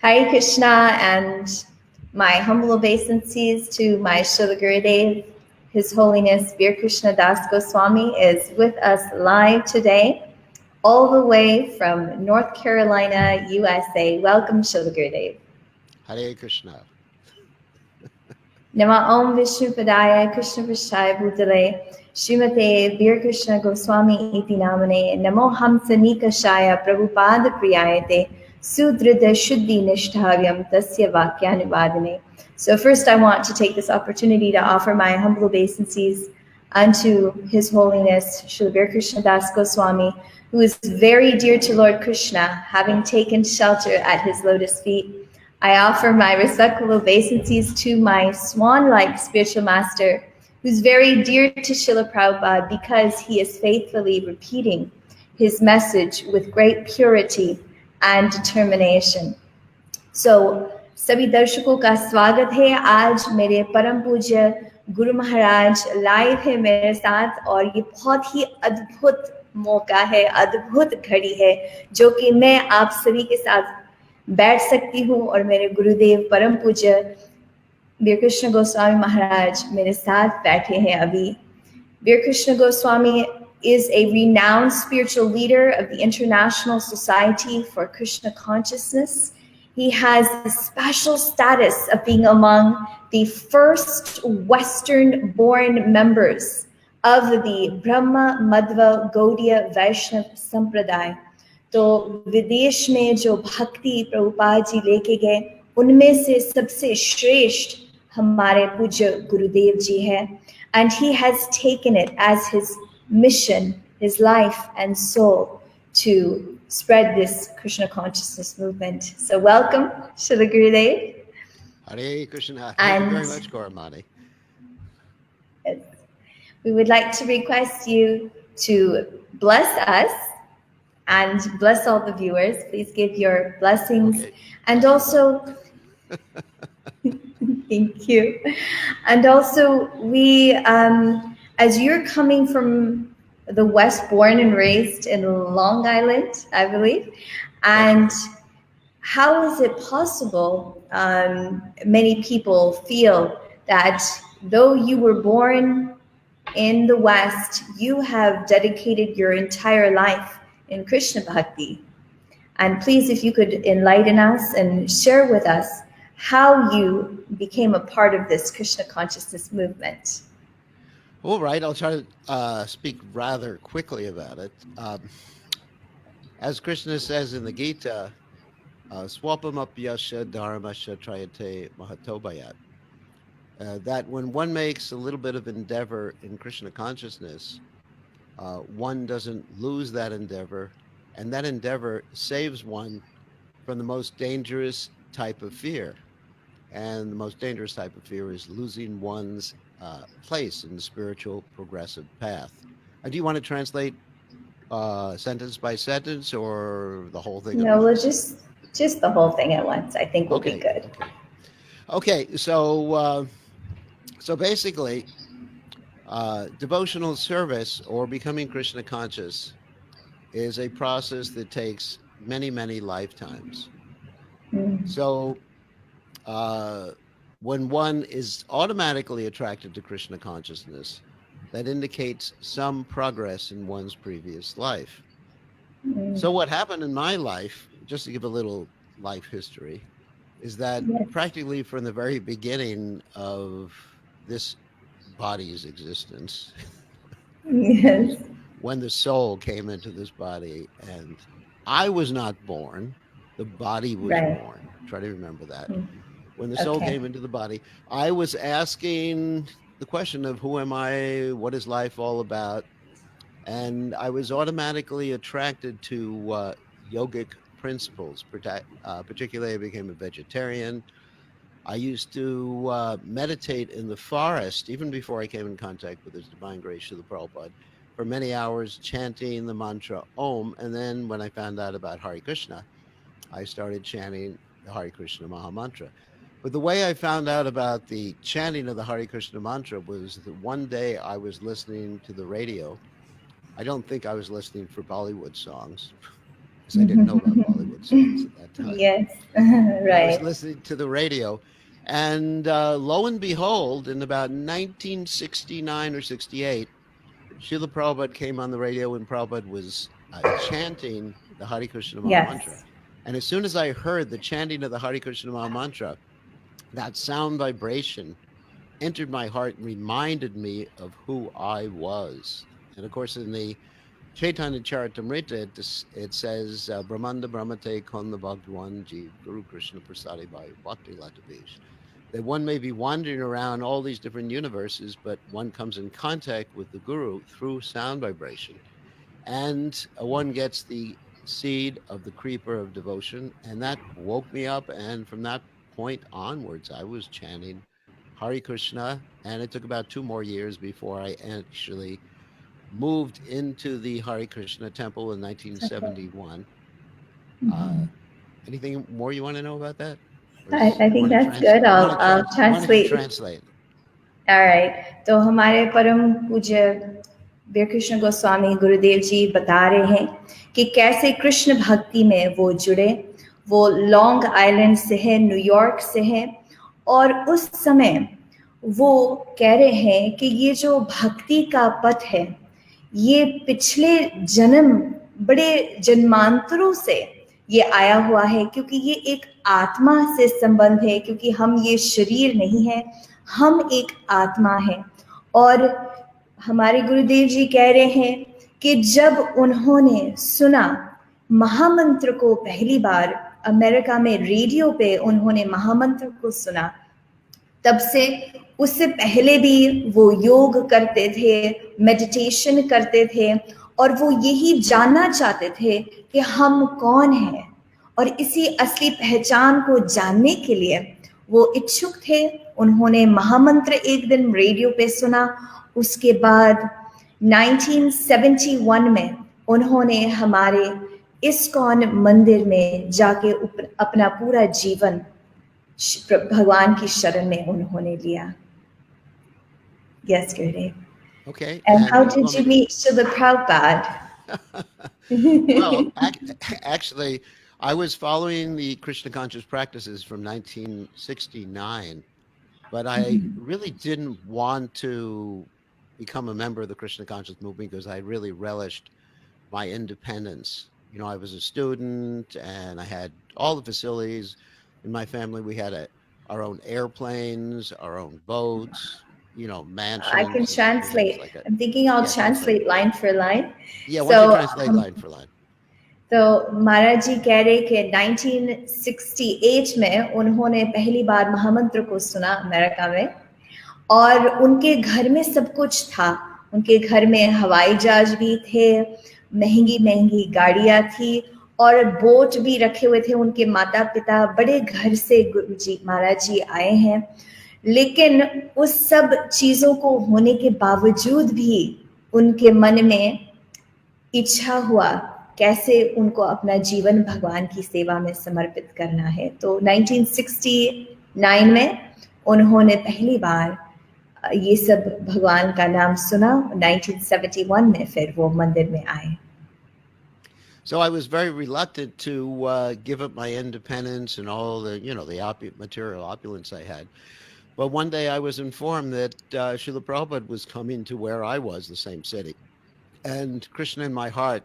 Hare Krishna and my humble obeisances to my Srila Gurudev. His Holiness Veer Krishna Das Goswami is with us live today, all the way from North Carolina, USA. Welcome, Srila Gurudev. Hare Krishna. Nama Om Vishnu Padaya Krishna Prashaya Bhutale Srimate Veer Krishna Goswami Iti Namane Namo Hamsa Nikashaya Prabhupada Priyayate Sudrida Shuddhi Nishthavyam Tasya Vakyanivadane. So first I want to take this opportunity to offer my humble obeisances unto His Holiness Srila Veer Krishna Das Goswami, who is very dear to Lord Krishna, having taken shelter at his lotus feet. I offer my respectful obeisances to my swan-like spiritual master, who's very dear to Srila Prabhupada because he is faithfully repeating his message with great purity and determination. So, सभी दर्शकों का स्वागत है। आज मेरे परम पूज्य Guru Maharaj live है मेरे साथ और ये बहुत ही अद्भुत मौका है, अद्भुत घड़ी है जो कि मैं आप सभी के साथ बैठ सकती हूँ और मेरे गुरुदेव परम पूज्य वीर कृष्ण गोस्वामी महाराज मेरे साथ बैठे हैं अभी। Veer Krishna Goswami is a renowned spiritual leader of the International Society for Krishna Consciousness. He has the special status of being among the first Western-born members of the Brahma Madhva Gaudiya Vaishnav Sampradaya. तो विदेश में जो भक्ति प्रभुपाद जी लेके गए उनमें से सबसे श्रेष्ठ हमारे पूज्य गुरुदेव जी है, and he has taken it as his mission, his life and soul to spread this Krishna consciousness movement. So welcome, Srila Gurudev. Hare Krishna. Thank you very much, Gauramani. We would like to request you to bless us and bless all the viewers. Please give your blessings. Okay. And also, thank you. And also, we, as you're coming from the West, born and raised in Long Island, I believe, and how is it possible many people feel that though you were born in the West, you have dedicated your entire life in Krishna Bhakti? And please, if you could enlighten us and share with us how you became a part of this Krishna consciousness movement. All right, I'll try to speak rather quickly about it. As Krishna says in the Gita, swapamapyasya dharmasya trayate mahatobayat, that when one makes a little bit of endeavor in Krishna consciousness, one doesn't lose that endeavor, and that endeavor saves one from the most dangerous type of fear. And the most dangerous type of fear is losing one's place in the spiritual progressive path. Do you want to translate sentence by sentence or the whole thing? No, we'll just the whole thing at once. I think will be good. Okay, so basically, devotional service or becoming Krishna conscious is a process that takes many, many lifetimes. So when one is automatically attracted to Krishna consciousness, that indicates some progress in one's previous life. So what happened in my life, just to give a little life history, is that practically from the very beginning of this body's existence, Yes. when the soul came into this body, and I was not born, the body was born. Try to remember that. When the soul came into the body, I was asking the question of who am I, what is life all about? And I was automatically attracted to yogic principles. Particularly, I became a vegetarian. I used to meditate in the forest, even before I came in contact with His Divine Grace Srila Prabhupada, for many hours chanting the mantra Om. And then when I found out about Hare Krishna, I started chanting the Hare Krishna Maha Mantra. But the way I found out about the chanting of the Hare Krishna mantra was that one day I was listening to the radio. I don't think I was listening for Bollywood songs, because I didn't know about Bollywood songs at that time. Yes, And I was right. listening to the radio, and lo and behold, in about 1969 or 68, Srila Prabhupada came on the radio, and Prabhupada was chanting the Hare Krishna Maha Mantra. Yes. And as soon as I heard the chanting of the Hare Krishna Maha Mantra, that sound vibration entered my heart and reminded me of who I was. And of course, in the Chaitanya Charitamrita, it says, Brahmanda Brahmate Konda Bhagwan Jeev Guru Krishna Prasadi Bhayu Bhakti Latavish. That one may be wandering around all these different universes, but one comes in contact with the Guru through sound vibration. And one gets the seed of the creeper of devotion. And that woke me up. And from that point onwards, I was chanting Hare Krishna. And it took about 2 more years before I actually moved into the Hare Krishna temple in 1971. Anything more you want to know about that? I think that's good. I'll Why don't you translate. translate? All right. तो हमारे परम पूज्य वीर कृष्ण गोस्वामी गुरुदेव जी बता रहे हैं कि कैसे कृष्ण भक्ति में वो जुड़े. वो लॉन्ग आइलैंड से है, न्यूयॉर्क से है, और उस समय वो कह रहे हैं कि ये जो भक्ति का पथ है, ये पिछले जन्म, बड़े जन्मांतरों से ये आया हुआ है, क्योंकि ये एक आत्मा से संबंध है, क्योंकि हम ये शरीर नहीं है, हम एक आत्मा है. और हमारे गुरुदेव जी कह रहे हैं कि जब उन्होंने सुना महामंत्र को पहली बार, अमेरिका में रेडियो पे उन्होंने महामंत्र को सुना, तब से उससे पहले भी वो योग करते थे, मेडिटेशन करते थे, और वो यही जानना चाहते थे कि हम कौन हैं, और इसी असली पहचान को जानने के लिए वो इच्छुक थे. उन्होंने महामंत्र एक दिन रेडियो पे सुना. उसके बाद 1971 में उन्होंने हमारे इस्कॉन मंदिर में जाके अपना पूरा जीवन भगवान की शरण में उन्होंने लिया. Yes, Gurudev. Okay. And how did you meet Srila Prabhupada? Well, actually, I was following the Krishna conscious practices from 1969, but I really didn't want to become a member of the Krishna conscious movement because I really relished my independence. You know, I was a student and I had all the facilities in my family. We had our own airplanes, our own boats, you know, mansions. I can translate. Like I'm thinking I'll translate line for line. Yeah, why don't you translate line for line? तो महाराज जी कह रहे कि 1968 में उन्होंने पहली बार महामंत्र को सुना अमेरिका में, और उनके घर में सब कुछ था. उनके घर में हवाई जहाज भी थे, महंगी महंगी गाड़ियां थी, और बोट भी रखे हुए थे. उनके माता पिता बड़े घर से गुरुजी महाराज जी आए हैं, लेकिन उस सब चीजों को होने के बावजूद भी उनके मन में इच्छा हुआ कैसे उनको अपना जीवन भगवान की सेवा में समर्पित करना है. तो 1969 में उन्होंने पहली बार ये सब भगवान का नाम सुना. 1971 में फिर वो मंदिर में आए. So I was very reluctant to give up my independence and all the, you know, the material opulence I had. But one day I was informed that Srila Prabhupada was coming to where I was, the same city. And Krishna in my heart,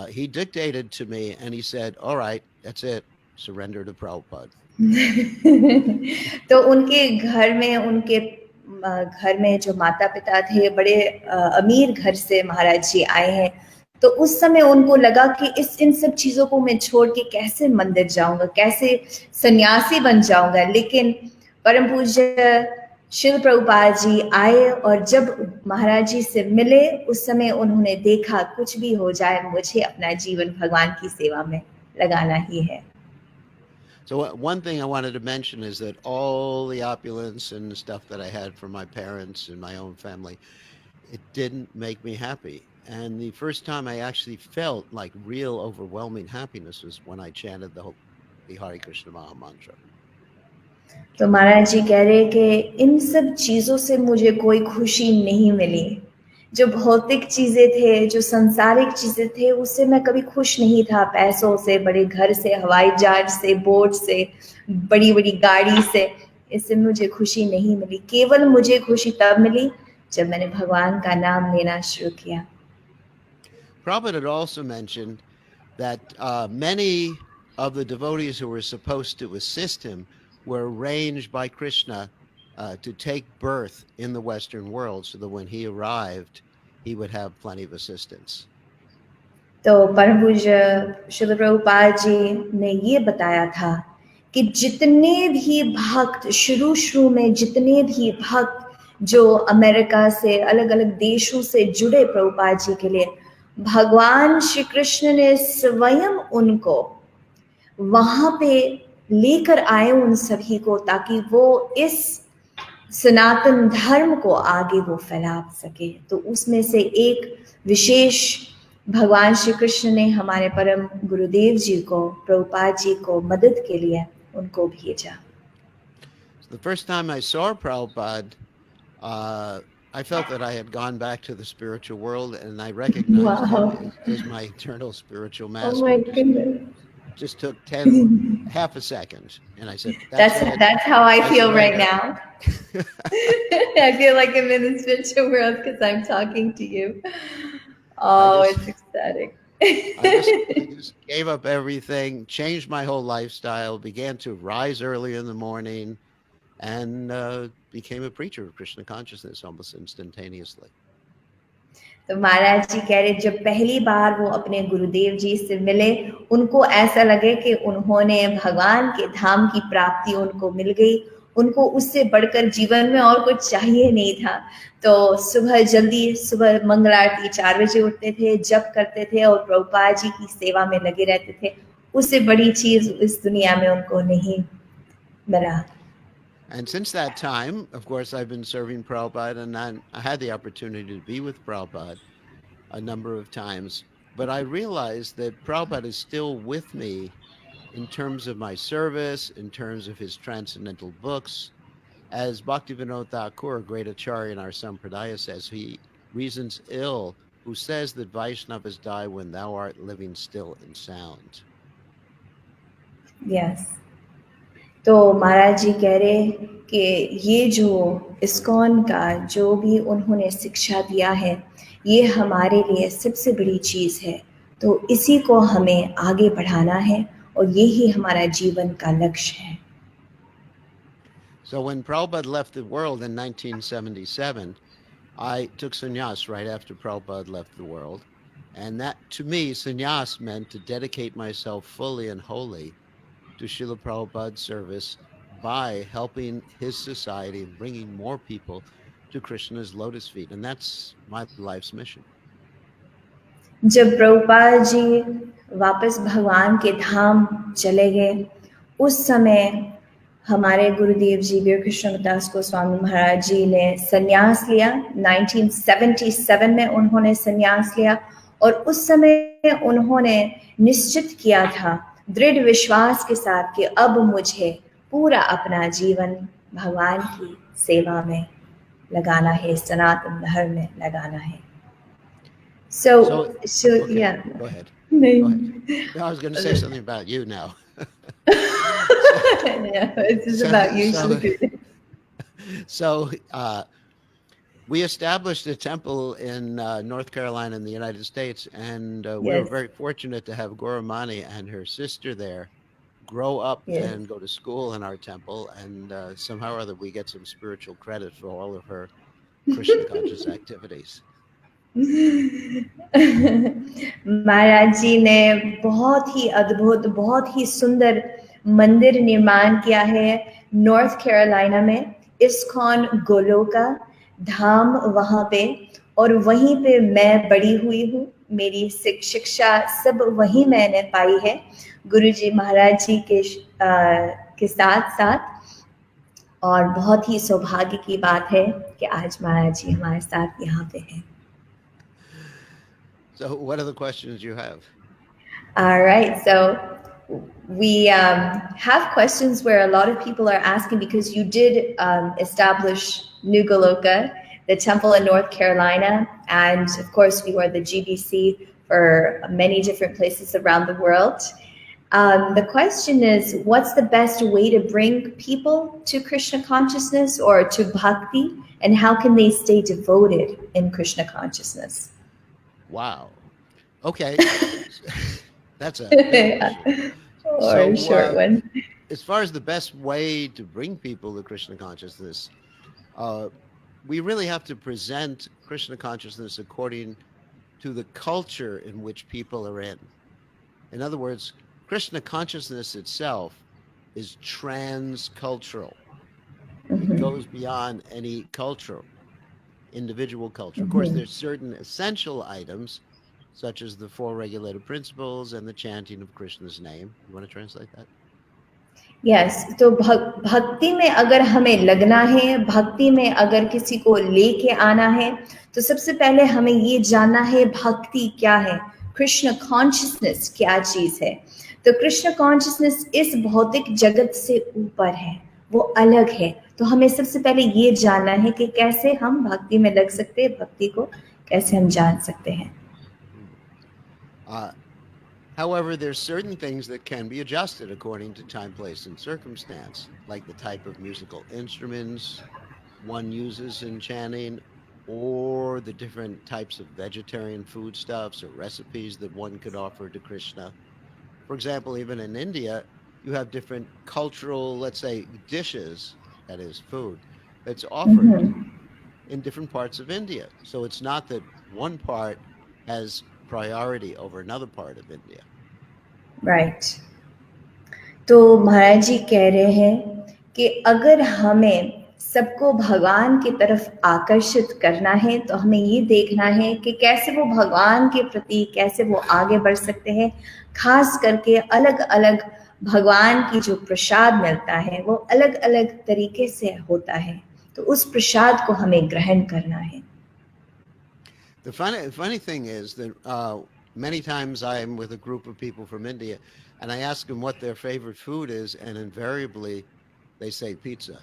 he dictated to me and he said, all right, that's it, surrender to Prabhupada. तो उनके घर में जो माता पिता थे, बड़े अमीर घर से महाराज जी आए हैं. तो उस समय उनको लगा कि इन सब चीजों को मैं छोड़ के कैसे मंदिर जाऊंगा, कैसे सन्यासी बन जाऊंगा. लेकिन परम पूज्य शिल प्रभुपाद जी आए, और जब महाराज जी से मिले उस समय उन्होंने देखा कुछ भी हो जाए, मुझे अपना जीवन भगवान की सेवा में लगाना ही है. So one thing I wanted to mention is that all the opulence and the stuff that I had from my parents and my own family, it didn't make me happy. And the first time I actually felt like real overwhelming happiness was when I chanted the Hare Krishna Maha Mantra. तो महाराज जी कह रहे कि इन सब चीजों से मुझे कोई खुशी नहीं मिली, जो भौतिक चीजें थे, जो संसारिक चीजें थे, उससे मैं कभी खुश नहीं था। पैसों से, बड़े घर से, हवाई जहाज से, बोट से, बड़ी बड़ी गाड़ी से, इससे मुझे खुशी नहीं मिली। केवल मुझे खुशी तब मिली जब मैंने भगवान का नाम लेना शुरू किया। Prabhupada had also mentioned that many of the devotees who were supposed to assist him were arranged by Krishna to take birth in the Western world so that when he arrived, he would have plenty of assistance. तो परम पूज्य श्रील प्रभुपाद जी ने ये बताया था कि जितने भी भक्त शुरू में, जितने भी भक्त जो अमेरिका से, अलग अलग देशों से जुड़े प्रभुपाद जी के लिए, भगवान श्री कृष्ण ने स्वयं उनको वहां पे लेकर आए, उन सभी को, ताकि वो इस सनातन धर्म को आगे वो फैला सके। तो उसमें से एक विशेष भगवान श्री कृष्ण ने हमारे परम गुरुदेव जी को, प्रभुपाद जी को मदद के लिए उनको भेजा। The first time I saw Prabhupada, I felt that I had gone back to the spiritual world, and I recognized him as my eternal spiritual master. Oh my goodness. Just took half a second, and I said, that's how I feel right now. I feel like I'm in the spiritual world because I'm talking to you. Oh, it's ecstatic. I just gave up everything, changed my whole lifestyle, began to rise early in the morning, and became a preacher of Krishna consciousness almost instantaneously. तो महाराज जी कह रहे, जब पहली बार वो अपने गुरुदेव जी से मिले, उनको ऐसा लगे कि उन्होंने भगवान के धाम की प्राप्ति उनको मिल गई, उनको उससे बढ़कर जीवन में और कुछ चाहिए नहीं था। तो सुबह मंगल आरती 4 बजे उठते थे, जप करते थे और प्रभुपाद जी की सेवा में लगे रहते थे। उससे बड़ी चीज इस दुनिया में उनको नहीं मिला। And since that time, of course, I've been serving Prabhupada, and I had the opportunity to be with Prabhupada a number of times. But I realized that Prabhupada is still with me in terms of my service, in terms of his transcendental books. As Bhaktivinoda Thakur, a great acharya in our Sampradaya, says, he reasons ill who says that Vaishnavas die when thou art living still and sound. Yes. तो महाराज जी कह रहे कि ये जो ISKCON का जो भी उन्होंने शिक्षा दिया है, ये हमारे लिए सबसे बड़ी चीज़ है। तो इसी को हमें आगे बढ़ाना है और यही हमारा जीवन का लक्ष्य है। So when Prabhupada left the world in 1977, I took sannyas right after Prabhupada left the world. And that, to me, sannyas meant to dedicate myself fully and wholly to Srila Prabhupada's service by helping his society and bringing more people to Krishna's lotus feet. And that's my life's mission. जब प्रभुपाद जी वापस भगवान के धाम चले गए, उस समय हमारे गुरुदेव जी वीर कृष्णदास गोस्वामी महाराज जी ने संन्यास लिया। 1977 में उन्होंने संन्यास लिया और उस समय उन्होंने निश्चित किया था दृढ़ विश्वास के साथ कि अब मुझे पूरा अपना जीवन भगवान की सेवा में लगाना है, सनातन धर्म में लगाना है। So okay, yeah. Go ahead. Go ahead. No, I was going to say something about you now. Yeah, it's just about you. So we established a temple in North Carolina in the United States, and we were very fortunate to have Gaura and her sister there grow up and go to school in our temple, and somehow or other we get some spiritual credit for all of her Krishna conscious activities. महाराज जी ने बहुत ही अद्भुत, बहुत ही सुंदर मंदिर निर्माण किया है north Carolina में, इस्कॉन गोलोका धाम वहाँ पे, और वहीं पे मैं बड़ी हुई हूँ। मेरी शिक्षा सब वहीं मैंने पाई है गुरुजी महाराज जी के साथ, और बहुत ही सौभाग्य की बात है कि आज महाराज जी हमारे साथ यहाँ पे हैं। So what are the questions you have? All right, so we have questions where a lot of people are asking, because you did establish New Goloka the temple in North Carolina, and of course we were the GBC for many different places around the world. The question is, what's the best way to bring people to Krishna consciousness or to bhakti, and how can they stay devoted in Krishna consciousness? Wow. Okay. That's a big question. Or a short one. As far as the best way to bring people to Krishna consciousness, we really have to present Krishna consciousness according to the culture in which people are in. In other words, Krishna consciousness itself is transcultural. It goes beyond any individual culture. Of course, there's certain essential items, such as the 4 regulative principles and the chanting of Krishna's name. You want to translate that? Yes, तो भक्ति में अगर हमें लगना है, भक्ति में अगर किसी को लेके आना है, तो सबसे पहले हमें ये जानना है भक्ति क्या है, कृष्ण कॉन्शियसनेस क्या चीज है. तो कृष्ण कॉन्शियसनेस इस भौतिक जगत से ऊपर है, वो अलग है. तो हमें सबसे पहले ये जानना है कि कैसे हम भक्ति में लग सकते हैं, भक्ति को कैसे हम जान सकते हैं. However, there's certain things that can be adjusted according to time, place, and circumstance, like the type of musical instruments one uses in chanting, or the different types of vegetarian foodstuffs or recipes that one could offer to Krishna. For example, even in India, you have different cultural, let's say, dishes, that is food, that's offered in different parts of India. So it's not that one part has priority over another part of India. Right. तो महाराज जी कह रहे हैं कि अगर हमें सबको भगवान की तरफ आकर्षित करना है, तो हमें ये देखना है कि कैसे वो भगवान के प्रति कैसे वो आगे बढ़ सकते हैं. खास करके अलग अलग भगवान की जो प्रसाद मिलता है वो अलग अलग तरीके से होता है, तो उस प्रसाद को हमें ग्रहण करना है. The funny thing is that many times I'm with a group of people from India, and I ask them what their favorite food is, and invariably they say pizza.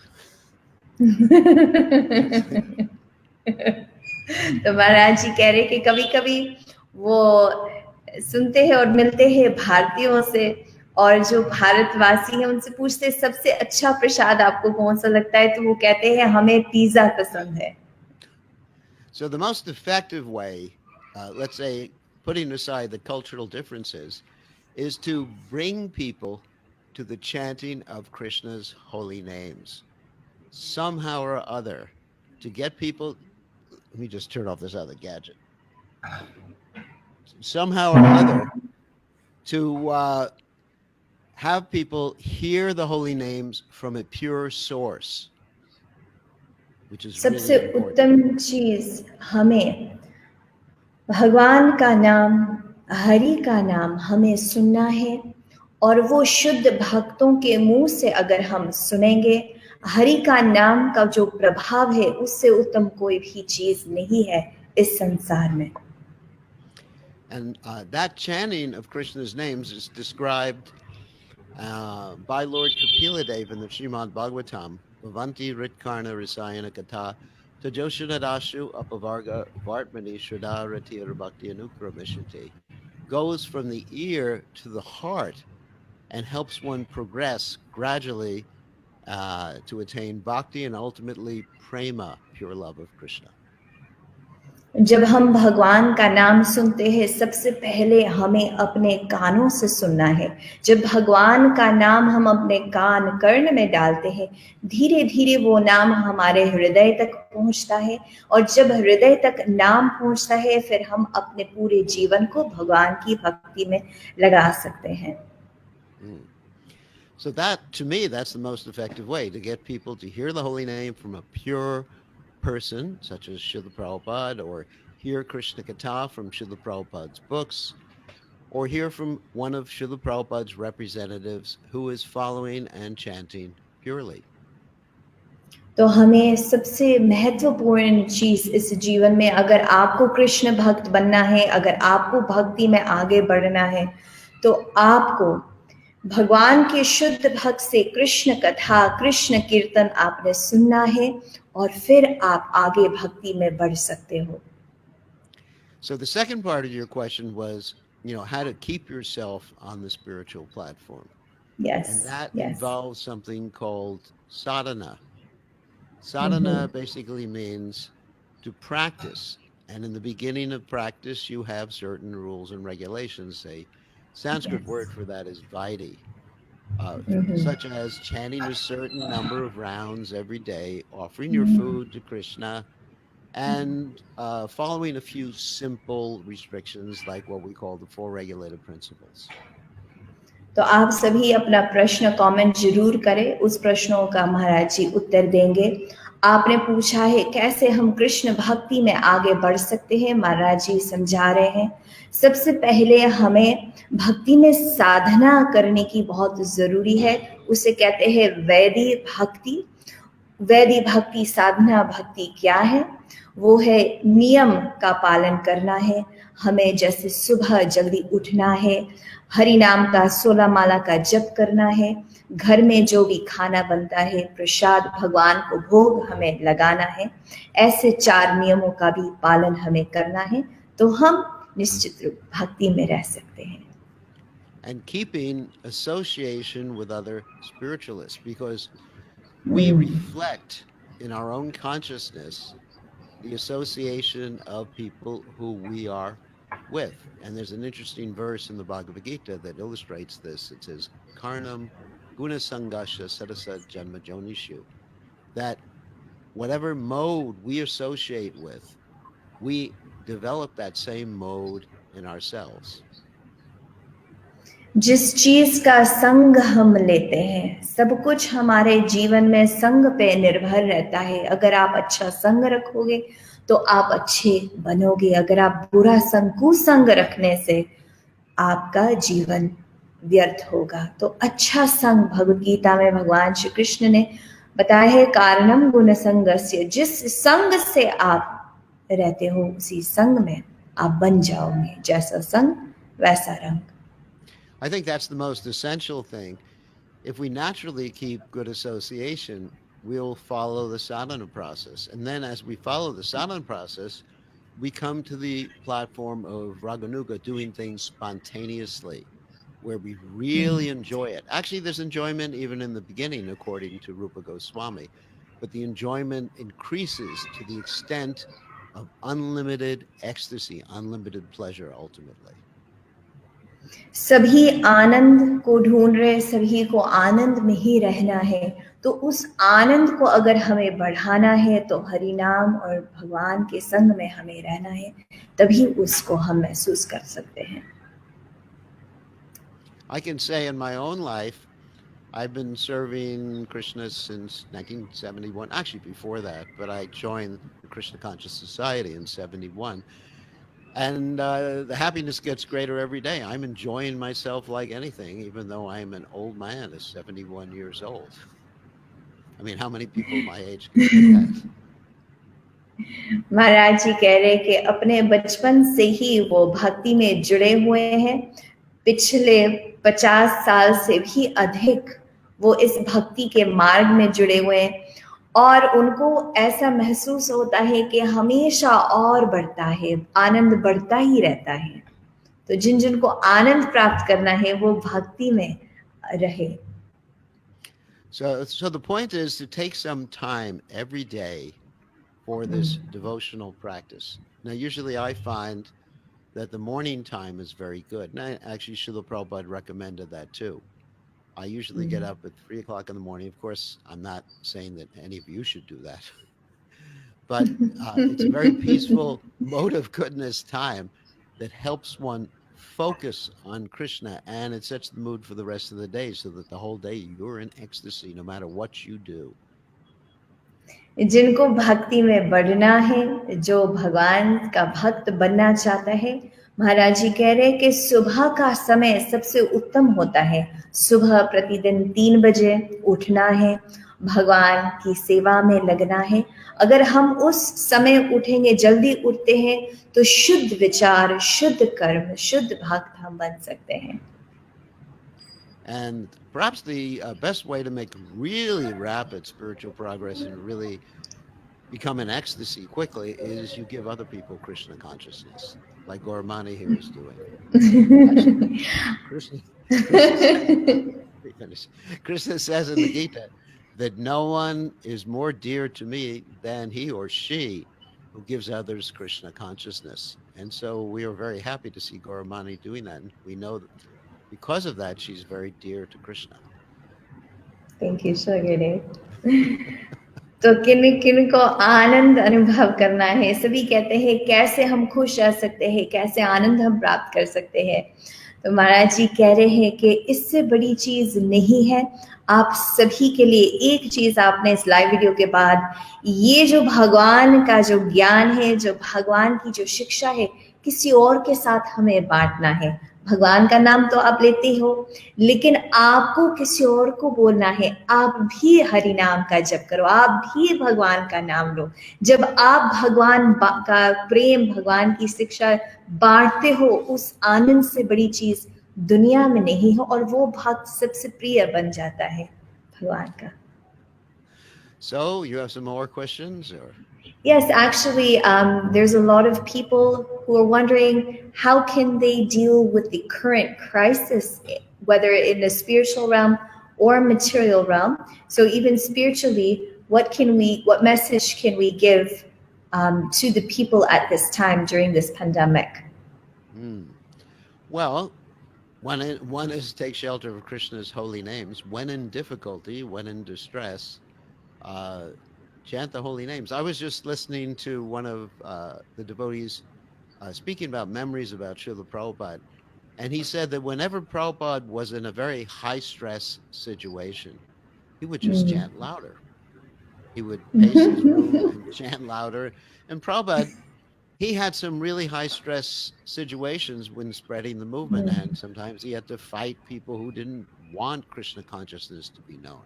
तो महाराज जी कह रहे कि कभी कभी वो सुनते हैं और मिलते हैं भारतीयों से, और जो भारतवासी हैं उनसे पूछते हैं सबसे अच्छा प्रसाद आपको कौन सा लगता है, तो वो कहते हैं हमें पिज्जा पसंद है. So the most effective way, let's say, putting aside the cultural differences, is to bring people to the chanting of Krishna's holy names. Somehow or other, to get people, let me just turn off this other gadget. Somehow or other, to have people hear the holy names from a pure source, which is सबसे really important. उत्तम चीज हमें भगवान का नाम, हरि का नाम हमें सुनना है, और वो शुद्ध भक्तों के मुंह से अगर हम सुनेंगे, हरि का नाम का जो प्रभाव है उससे उत्तम कोई भी चीज नहीं है इस संसार में. And that chanting of Krishna's names is described by Lord Kapila in the Srimad Bhagavatam. Bhavanti Ritkarna Rasayana Katha Tajoshanadashu Apavarga Vartmani Shraddha Ratira Bhakti Anukramishati, goes from the ear to the heart and helps one progress gradually to attain bhakti and ultimately prema, pure love of Krishna. जब हम भगवान का नाम सुनते हैं, सबसे पहले हमें अपने कानों से सुनना है. जब भगवान का नाम हम अपने कान कर्ण में डालते हैं, धीरे धीरे वो नाम हमारे हृदय तक पहुंचता है, और जब हृदय तक नाम पहुंचता है, फिर हम अपने पूरे जीवन को भगवान की भक्ति में लगा सकते हैं. So that, to me, that's the most effective way to get people to hear the holy name from a pure person, such as Srila Prabhupada, or hear Krishna Katha from Srila Prabhupada's books, or hear from one of Srila Prabhupada's representatives who is following and chanting purely. तो हमें सबसे महत्वपूर्ण चीज इस जीवन में, अगर आपको कृष्ण भक्त बनना है, अगर आपको भक्ति में आगे बढ़ना है, तो आपको भगवान के शुद्ध भक्त से कृष्ण कथा कृष्ण कीर्तन आपने सुनना है और फिर आप आगे भक्ति में बढ़ सकते हो. So the second part of your question was, how to keep yourself on the spiritual platform. And Yes, that yes. involves something called sadhana. Mm-hmm. Sadhana basically means to practice. And in the beginning of practice, you have certain rules and regulations. A Sanskrit word Yes. for that is vaidhi, Mm-hmm. such as chanting a certain number of rounds every day, offering your Mm-hmm. food to Krishna, and following a few simple restrictions like what we call the four regulative principles. तो आप सभी अपना प्रश्न comment जरूर करें. उस प्रश्नों का महाराज जी उत्तर देंगे. आपने पूछा है कैसे हम कृष्ण भक्ति में आगे बढ़ सकते हैं. महाराज जी समझा रहे हैं. सबसे पहले हमें भक्ति में साधना करने की बहुत जरूरी है. उसे कहते हैं वैदी भक्ति. वैदी भक्ति साधना भक्ति क्या है? वो है नियम का पालन करना है. हमें जैसे सुबह जल्दी उठना है, हरि नाम का 16 माला का जप करना है, घर में जो भी खाना बनता है प्रसाद भगवान को भोग हमें लगाना है. ऐसे 4 नियमों का भी पालन हमें करना है तो हम निश्चित रूप भक्ति में रह सकते हैं. And keeping association with other spiritualists, because we reflect in our own consciousness the association of people who we are with. And there's an interesting verse in the Bhagavad Gita that illustrates this. It says, Karnam guna sangasha sadasat janma jonishu, that whatever mode we associate with, we develop that same mode in ourselves. जिस चीज का संग हम लेते हैं सब कुछ हमारे जीवन में संग पे निर्भर रहता है. अगर आप अच्छा संग रखोगे तो आप अच्छे बनोगे. अगर आप बुरा संग कुसंग रखने से आपका जीवन व्यर्थ होगा. तो अच्छा संग भगवद गीता में भगवान श्री कृष्ण ने बताया है कारणम गुण संगस्य. जिस संग से आप रहते हो उसी संग में आप बन जाओगे. जैसा संग वैसा रंग. I think that's the most essential thing. If we naturally keep good association, we'll follow the sadhana process. And then as we follow the sadhana process, we come to the platform of Raganuga, doing things spontaneously, where we really enjoy it. Actually, there's enjoyment even in the beginning, according to Rupa Goswami, but the enjoyment increases to the extent of unlimited ecstasy, unlimited pleasure, ultimately. सभी आनंद को ढूंढ रहे, सभी को आनंद में ही रहना है. तो उस आनंद को अगर हमें बढ़ाना है तो हरि नाम और भगवान के संग में हमें रहना है. तभी उसको हम महसूस कर सकते हैं. I can say in my own life, I've been serving Krishna since 1971, actually before that, but I joined the Krishna Conscious Society in 71. And the happiness gets greater every day. I'm enjoying myself like anything, even though I'm an old man at 71 years old. I mean, how many people my age can say that? महाराज जी कह रहे कि अपने बचपन से ही वो भक्ति में जुड़े हुए हैं. पिछले 50 साल से भी अधिक वो इस भक्ति के मार्ग में जुड़े हुए हैं और उनको ऐसा महसूस होता है कि हमेशा और बढ़ता है, आनंद बढ़ता ही रहता है. तो जिन जिनको आनंद प्राप्त करना है वो भक्ति में रहे. So the point is to take some time every day for this devotional practice. Now, usually I find that the morning time is very good. And actually, Srila Prabhupada recommended that too. I usually get up at 3 o'clock in the morning. Of course, I'm not saying that any of you should do that. But it's a very peaceful mode of goodness time that helps one focus on Krishna, and it sets the mood for the rest of the day so that the whole day you're in ecstasy no matter what you do. जिनको भक्ति में बढ़ना है, जो भगवान का भक्त बनना चाहता है, महाराज जी कह रहे हैं कि सुबह का समय सबसे उत्तम होता है. सुबह प्रतिदिन 3 बजे उठना है, भगवान की सेवा में लगना है. अगर हम उस समय उठेंगे, जल्दी उठते हैं तो शुद्ध विचार, शुद्ध कर्म, शुद्ध भक्त हम बन सकते हैं. And perhaps the best way to make really rapid spiritual progress and really become in ecstasy quickly is you give other people Krishna consciousness, like Gauramani here is doing. Actually, Krishna, Krishna says, Krishna says in the Gita that no one is more dear to me than he or she who gives others Krishna consciousness. And so we are very happy to see Gauramani doing that. And we know that because of that, she's very dear to Krishna. Thank you, Shagiri. तो किन किन को आनंद अनुभव करना है, सभी कहते हैं कैसे हम खुश रह सकते हैं, कैसे आनंद हम प्राप्त कर सकते हैं। तो महाराज जी कह रहे हैं कि इससे बड़ी चीज नहीं है। आप सभी के लिए एक चीज आपने इस लाइव वीडियो के बाद, ये जो भगवान का जो ज्ञान है, जो भगवान की जो शिक्षा है, किसी और के साथ हमें बांटना है। भगवान का नाम तो आप लेते हो, लेकिन आपको किसी और को बोलना है, आप भी हरि नाम का जप करो, आप भी भगवान का नाम लो। जब आप भगवान का प्रेम, भगवान की शिक्षा बांटते हो, उस आनंद से बड़ी चीज दुनिया में नहीं हो, और वो भक्त सबसे प्रिय बन जाता है भगवान का। So you have some more questions, or? Yes, actually, there's a lot of people who are wondering how can they deal with the current crisis, whether in the spiritual realm or material realm. So even spiritually, what message can we give to the people at this time during this pandemic? Well, one is take shelter of Krishna's holy names. When in difficulty, when in distress, chant the holy names. I was just listening to one of the devotees speaking about memories about Srila Prabhupada, and he said that whenever Prabhupada was in a very high-stress situation, he would just chant louder. He would pace his room and chant louder. And Prabhupada, he had some really high-stress situations when spreading the movement, and sometimes he had to fight people who didn't want Krishna consciousness to be known.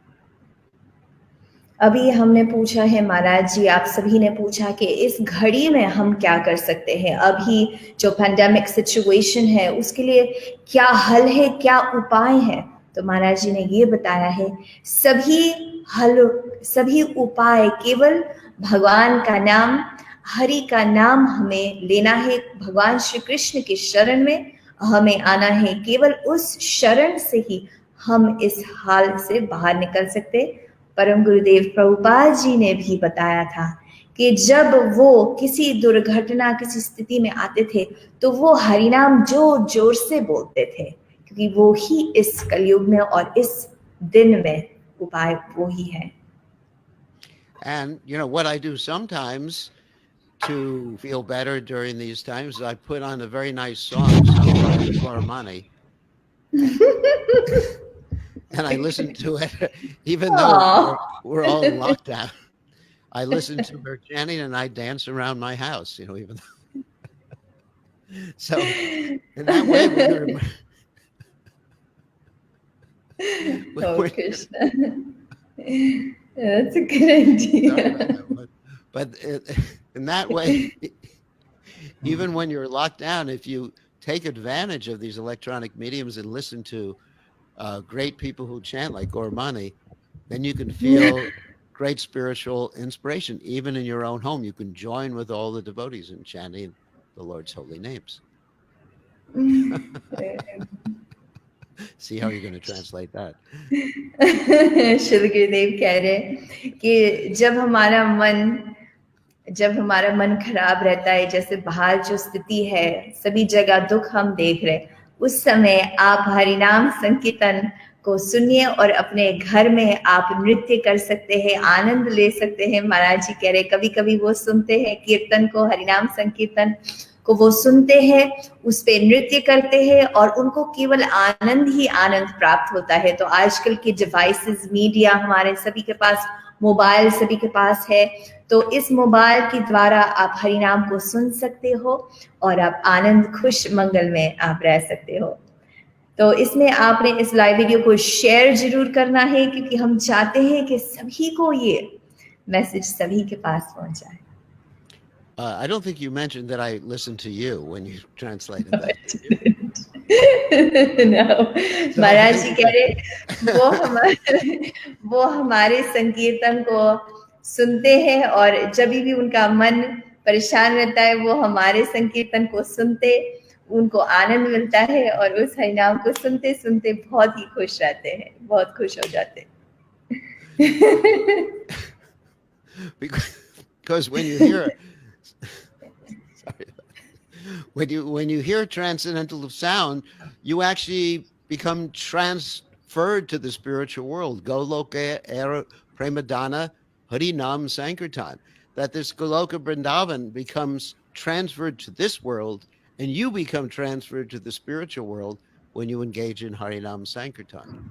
अभी हमने पूछा है महाराज जी, आप सभी ने पूछा कि इस घड़ी में हम क्या कर सकते हैं, अभी जो पैंडेमिक सिचुएशन है उसके लिए क्या हल है, क्या उपाय है। तो महाराज जी ने ये बताया है, सभी उपाय केवल भगवान का नाम, हरि का नाम हमें लेना है, भगवान श्री कृष्ण के शरण में हमें आना है। केवल उस शरण से ही हम इस हाल से बाहर निकल सकते। परम गुरुदेव प्रभुपाद जी ने भी बताया था कि जब वो किसी दुर्घटना, किसी स्थिति में आते थे, तो वो हरिनाम जोर जोर से बोलते थे, क्योंकि वो ही इस कलयुग में और इस दिन में उपाय वो ही है। And you know what I do sometimes to feel better during these times, I put on a very nice song sung by Gauramani. And I listen to it, even though we're all in lockdown. I listen to her chanting and I dance around my house, you know, even though. So in that way, Krishna. That's a good idea. But in that way, even when you're locked down, if you take advantage of these electronic mediums and listen to great people who chant like Gauramani, then you can feel great spiritual inspiration. Even in your own home, you can join with all the devotees in chanting the Lord's holy names. See how you're going to translate that. Shri Gurudev कह रहे कि जब हमारा मन खराब रहता है, जैसे बाहर जो स्थिति है, सभी जगह दुख हम देख रहे, उस समय आप हरिनाम संकीर्तन को सुनिए और अपने घर में आप नृत्य कर सकते हैं, आनंद ले सकते हैं। महाराज जी कह रहे कभी कभी वो सुनते हैं कीर्तन को, हरिनाम संकीर्तन को वो सुनते हैं, उस पे नृत्य करते हैं और उनको केवल आनंद ही आनंद प्राप्त होता है। तो आजकल के डिवाइसेस, मीडिया हमारे सभी के पास, मोबाइल सभी के पास है, तो इस मोबाइल के द्वारा आप हरिनाम को सुन सकते हो और आप आनंद, खुश, मंगल में आप रह सकते हो। तो इसमें आपने इस लाइव वीडियो को शेयर जरूर करना है, क्योंकि हम चाहते हैं कि सभी को ये मैसेज सभी के पास पहुंचाए। I don't think you mentioned that I listened to you when you translated that. No, So महाराज जी कह रहे वो हमारे संकीर्तन को सुनते हैं और जब भी उनका मन परेशान रहता है वो हमारे संकीर्तन को सुनते, उनको आनंद मिलता है और उस हरिनाम को सुनते सुनते बहुत ही खुश रहते हैं, बहुत खुश हो जाते हैं. Because when you hear sorry, when you hear transcendental sound, you actually become transferred to the spiritual world. Goloka era Premadana Harinam Sankirtan. That this Goloka Vrindavan becomes transferred to this world, and you become transferred to the spiritual world when you engage in Harinam Sankirtan.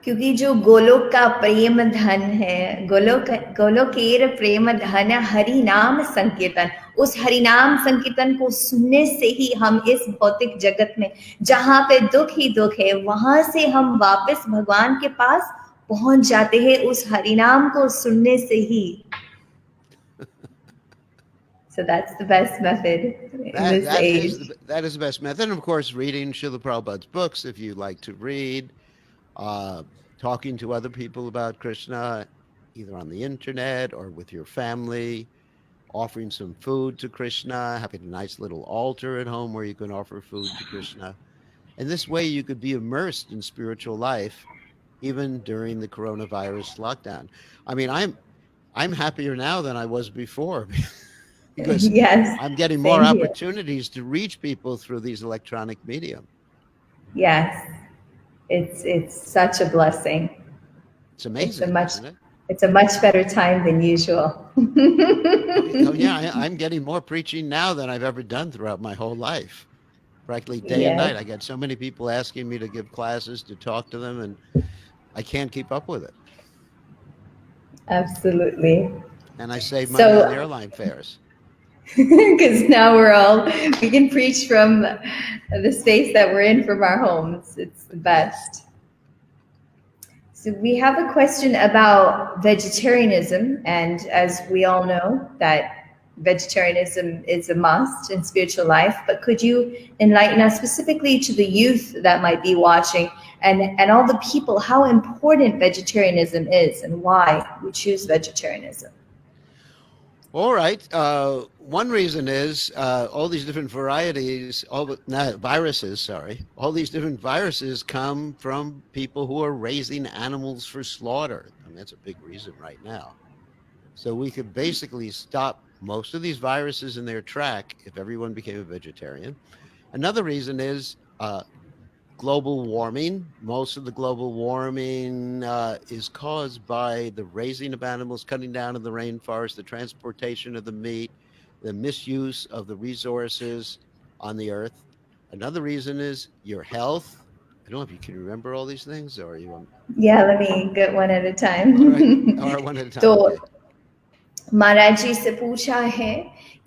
क्योंकि जो गोलोक का प्रेम धन है, गोलोकेर प्रेम धन हरि नाम संकीर्तन, उस हरि नाम संकीर्तन को सुनने से ही हम इस भौतिक जगत में जहाँ पे दुख ही दुख है वहां से हम वापस भगवान के पास पहुंच जाते हैं उस हरि नाम को सुनने से ही. So that's the best method in this age. That is the best method. And of course, reading Srila Prabhupada's books, if you like to read, talking to other people about Krishna, either on the internet or with your family, offering some food to Krishna, having a nice little altar at home where you can offer food to Krishna. And this way you could be immersed in spiritual life even during the coronavirus lockdown. I mean, I'm happier now than I was before because yes, I'm getting more opportunities to reach people through these electronic medium. Yes. It's such a blessing. It's amazing, isn't it? It's a much better time than usual. Oh, yeah, I'm getting more preaching now than I've ever done throughout my whole life. Practically day and night. I get so many people asking me to give classes, to talk to them, and I can't keep up with it. Absolutely. And I save money on airline fares. Because now we can preach from the space that we're in from our homes. It's the best. So we have a question about vegetarianism, and as we all know that vegetarianism is a must in spiritual life, but could you enlighten us specifically to the youth that might be watching and all the people how important vegetarianism is and why we choose vegetarianism? All right. One reason is all these different varieties, all these different viruses come from people who are raising animals for slaughter. I mean, that's a big reason right now. So we could basically stop most of these viruses in their track if everyone became a vegetarian. Another reason is global warming. Most of the global warming is caused by the raising of animals, cutting down of the rainforest, the transportation of the meat, the misuse of the resources on the earth. Another reason is your health. I don't know if you can remember all these things, or you. Yeah, let me get one at a time. All right, one at a time. तो महाराज जी से पूछा है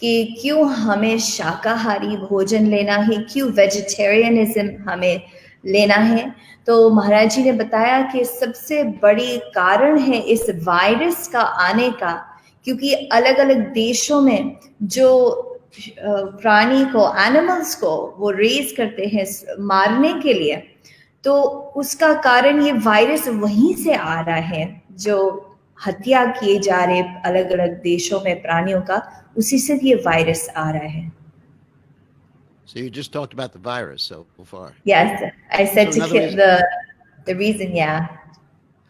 कि क्यों हमें शाकाहारी भोजन लेना है, क्यों वेजिटेरियनिज्म हमें लेना है. तो महाराज जी ने बताया कि सबसे बड़ी कारण है इस वायरस का आने का, क्योंकि अलग अलग देशों में जो प्राणी को, एनिमल्स को वो रेज करते हैं मारने के लिए, तो उसका कारण ये वायरस वहीं से आ रहा है. जो हत्या किए जा रहे अलग अलग देशों में प्राणियों का, उसी से ये वायरस आ रहा है. So you just talked about the virus so far. Yes, I said to kill the reason, yeah.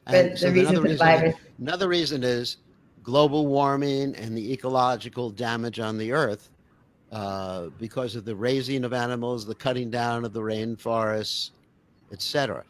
The reason for the virus. Another reason is global warming and the ecological damage on the earth because of the raising of animals, the cutting down of the rainforests, etc.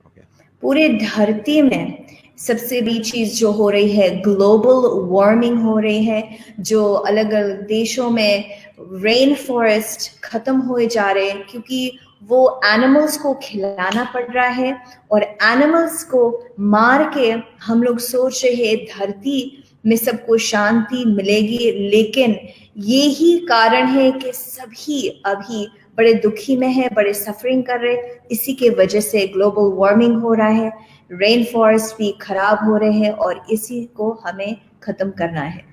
Okay. पूरे धरती में सबसे बड़ी चीज जो हो रही है, ग्लोबल वार्मिंग हो रही है, जो अलग अलग देशों में रेन फॉरेस्ट खत्म हो जा रहे हैं क्योंकि वो एनिमल्स को खिलाना पड़ रहा है और एनिमल्स को मार के हम लोग सोच रहे हैं धरती में सबको शांति मिलेगी, लेकिन यही कारण है कि सभी अभी बड़े दुखी में है, बड़े सफरिंग कर रहे. इसी के वजह से ग्लोबल वार्मिंग हो रहा है, रेन फॉरेस्ट भी खराब हो रहे हैं और इसी को हमें खत्म करना है.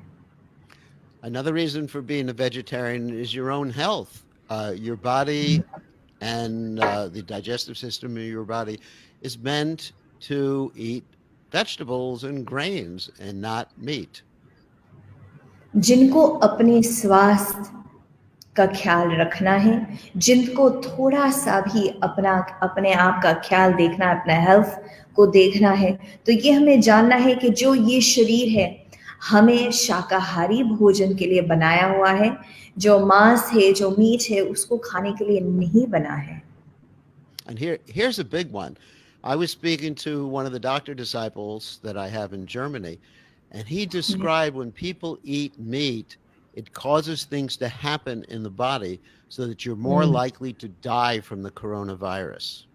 Another reason for being a vegetarian is your own health. Your body and the digestive system of your body is meant to eat vegetables and grains and not meat. जिनको अपने स्वास्थ्य का ख्याल रखना है, जिनको थोड़ा सा भी अपने आप का ख्याल देखना है, अपना हेल्थ को देखना है, तो ये हमें जानना है कि जो ये शरीर है हमें शाकाहारी भोजन के लिए बनाया हुआ है, जो मांस है, जो मीट है, उसको खाने के लिए नहीं बना है. And here's a big one. I was speaking to one of the doctor disciples that I have in Germany, and he described when people eat meat, it causes things to happen in the body so that you're more likely to die from the coronavirus.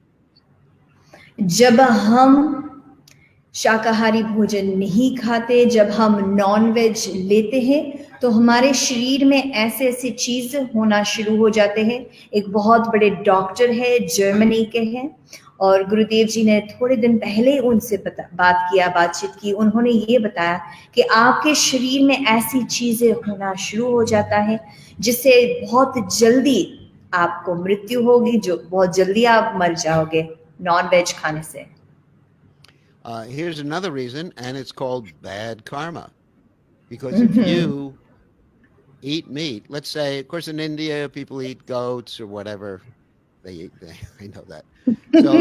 जब हम शाकाहारी भोजन नहीं खाते, जब हम non veg लेते हैं, तो हमारे शरीर में ऐसे ऐसे चीज़ होना शुरू हो जाते हैं. एक बहुत बड़े डॉक्टर है, जर्मनी के हैं, और गुरुदेव जी ने थोड़े दिन पहले उनसे बातचीत की. उन्होंने ये बताया कि आपके शरीर में ऐसी चीज़ें होना शुरू हो जाता है जिससे बहुत जल्दी आपको मृत्यु होगी, जो बहुत जल्दी आप मर जाओगे नॉन वेज खाने से. Here's another reason, and it's called bad karma. Because if you eat meat, let's say, of course, in India, people eat goats or whatever they eat. I know that. So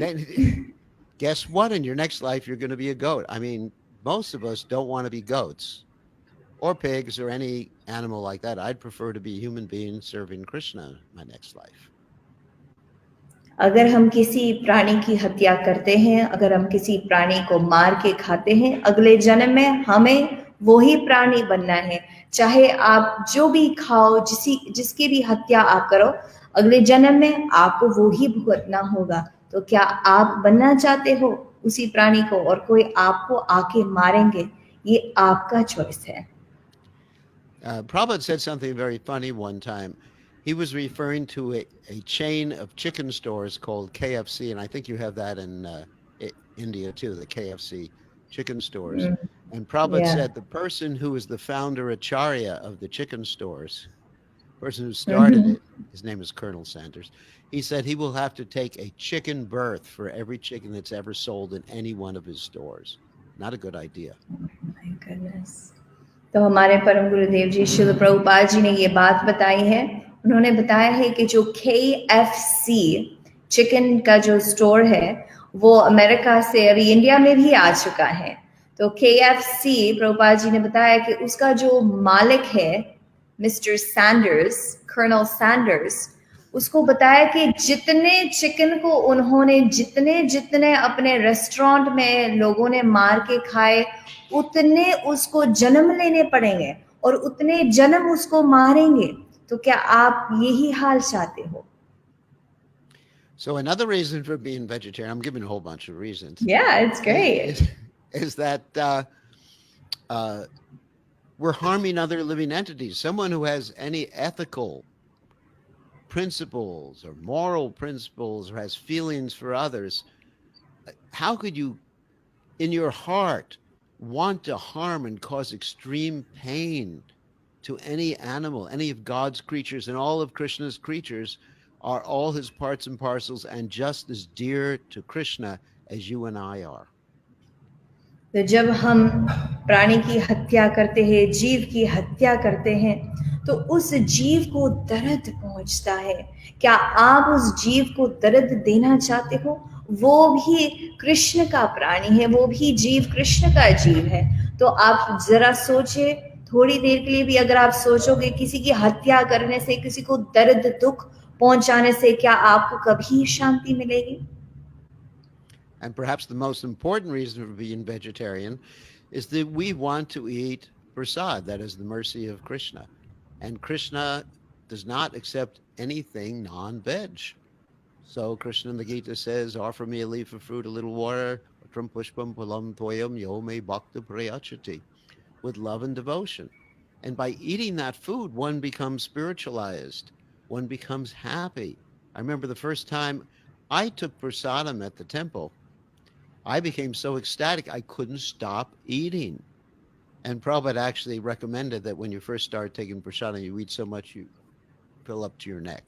then, guess what? In your next life, you're going to be a goat. I mean, most of us don't want to be goats or pigs or any animal like that. I'd prefer to be a human being serving Krishna my next life. अगर हम किसी प्राणी की हत्या करते हैं, अगर हम किसी प्राणी को मार के खाते हैं, अगले जन्म में हमें वही प्राणी बनना है. चाहे आप जो भी खाओ, जिसकी भी हत्या आप करो, अगले जन्म में आपको वो ही भुगतना होगा. तो क्या आप बनना चाहते हो उसी प्राणी को, और कोई आपको आके मारेंगे? ये आपका चॉइस है. Prabhupada said something very funny one time. He was referring to a chain of chicken stores called KFC, and I think you have that in India too, the KFC chicken stores. And Prabhupada Yeah. said the person who is the founder Acharya of the chicken stores, person who started it, his name is Colonel Sanders, he said he will have to take a chicken birth for every chicken that's ever sold in any one of his stores. Not a good idea. My goodness. तो हमारे परम गुरुदेव जी शिल प्रभुपाद जी ने ये बात बताई है. उन्होंने बताया है कि जो KFC चिकन का जो स्टोर है वो अमेरिका से अभी इंडिया में भी आ चुका है. तो KFC प्रभुपाद जी ने बताया कि उसका जो मालिक है मिस्टर सैंडर्स, कर्नल सैंडर्स, उसको बताया कि जितने चिकन को उन्होंने जितने अपने रेस्टोरेंट में लोगों ने मार के खाए, उतने उसको जन्म लेने पड़ेंगे और उतने जन्म उसको मारेंगे. तो क्या आप यही हाल चाहते हो? So another reason for being vegetarian, I'm giving a whole bunch of reasons. Yeah, it's great. Is that we're harming other living entities. Someone who has any ethical principles or moral principles or has feelings for others, how could you, in your heart, want to harm and cause extreme pain to any animal, any of God's creatures, and all of Krishna's creatures are all his parts and parcels and just as dear to Krishna as you and I are. तो जब हम प्राणी की हत्या करते हैं, जीव की हत्या करते हैं, तो उस जीव को दर्द पहुंचता है. क्या आप उस जीव को दर्द देना चाहते हो? वो भी कृष्ण का प्राणी है, वो भी जीव कृष्ण का जीव है. तो आप जरा सोचिए, थोड़ी देर के लिए भी अगर आप सोचोगे किसी की हत्या करने से, किसी को दर्द दुख पहुंचाने से, क्या आपको कभी शांति मिलेगी? And perhaps the most important reason for being vegetarian is that we want to eat prasad, that is the mercy of Krishna. And Krishna does not accept anything non-veg. So Krishna in the Gita says, offer me a leaf of fruit, a little water, patram pushpam palam toyam yo me bhakta prayachati, with love and devotion. And by eating that food, one becomes spiritualized. One becomes happy. I remember the first time I took prasadam at the temple, I became so ecstatic I couldn't stop eating. And Prabhupada actually recommended that when you first start taking prasada, you eat so much you fill up to your neck.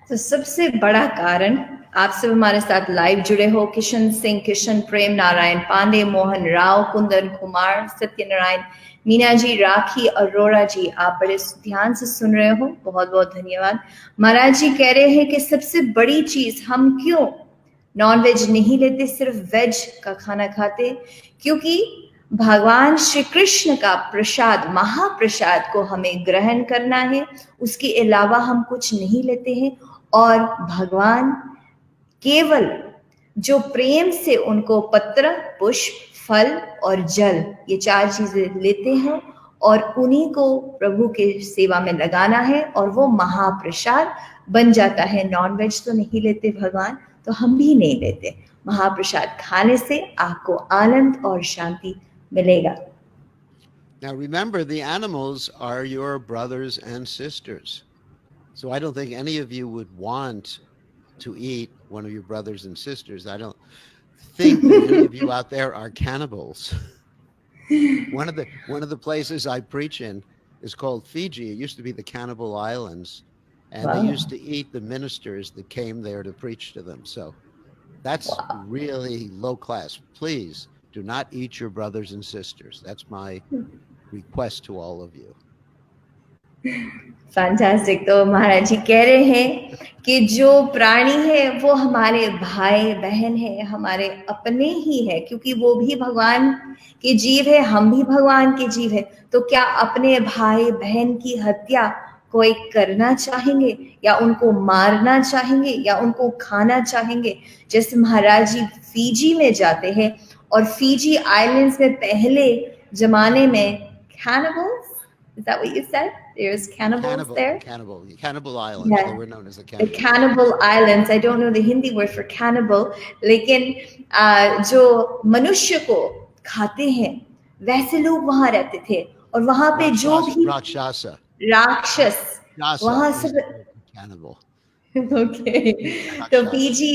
तो सबसे बड़ा कारण आप सब हमारे साथ live जुड़े हो, किशन सिंह, किशन प्रेम, नारायण पांडे, मोहन राव, कुंदन कुमार, सत्यनारायण, मीना जी, राखी, अरोड़ा जी, आप बड़े ध्यान से सुन रहे हो, बहुत बहुत धन्यवाद। महाराज जी कह रहे हैं कि सबसे बड़ी चीज हम क्यों नॉन वेज नहीं लेते, सिर्फ वेज का खाना खाते, क्योंकि भगवान श्री कृष्ण का प्रसाद, महाप्रसाद को हमें ग्रहण करना है, उसके अलावा हम कुछ नहीं लेते हैं। और भगवान केवल जो प्रेम से उनको पत्र, पुष्प, फल और जल, ये 4 चीजें लेते हैं और उन्हीं को प्रभु के सेवा में लगाना है और वो महाप्रसाद बन जाता है। नॉन वेज तो नहीं लेते भगवान, तो हम भी नहीं लेते। महाप्रसाद खाने से आपको आनंद और शांति मिलेगा। Now remember, the animals are your brothers and sisters. So I don't think any of you would want to eat one of your brothers and sisters. I don't think that any of you out there are cannibals. One of the places I preach in is called Fiji. It used to be the Cannibal Islands, and they used to eat the ministers that came there to preach to them. So that's really low class. Please do not eat your brothers and sisters. That's my request to all of you. Fantastic. तो महाराज जी कह रहे हैं कि जो प्राणी है वो हमारे भाई बहन है, हमारे अपने ही है, क्योंकि वो भी भगवान के जीव है, हम भी भगवान के जीव है। तो क्या अपने भाई बहन की हत्या कोई करना चाहेंगे या उनको मारना चाहेंगे या उनको खाना चाहेंगे? जैसे महाराज जी फीजी में जाते हैं और फीजी आइलैंड्स में पहले जमाने में cannibals, is that what you said? There's cannibals there? Cannibal Islands. Yeah. They were known as the Cannibal. The Cannibal Islands. I don't know the Hindi word for cannibal, लेकिन जो मनुष्य को खाते हैं वैसे लोग वहां रहते थे और वहां पे जो भी राक्षस वहां सब cannibal. Okay. तो फीजी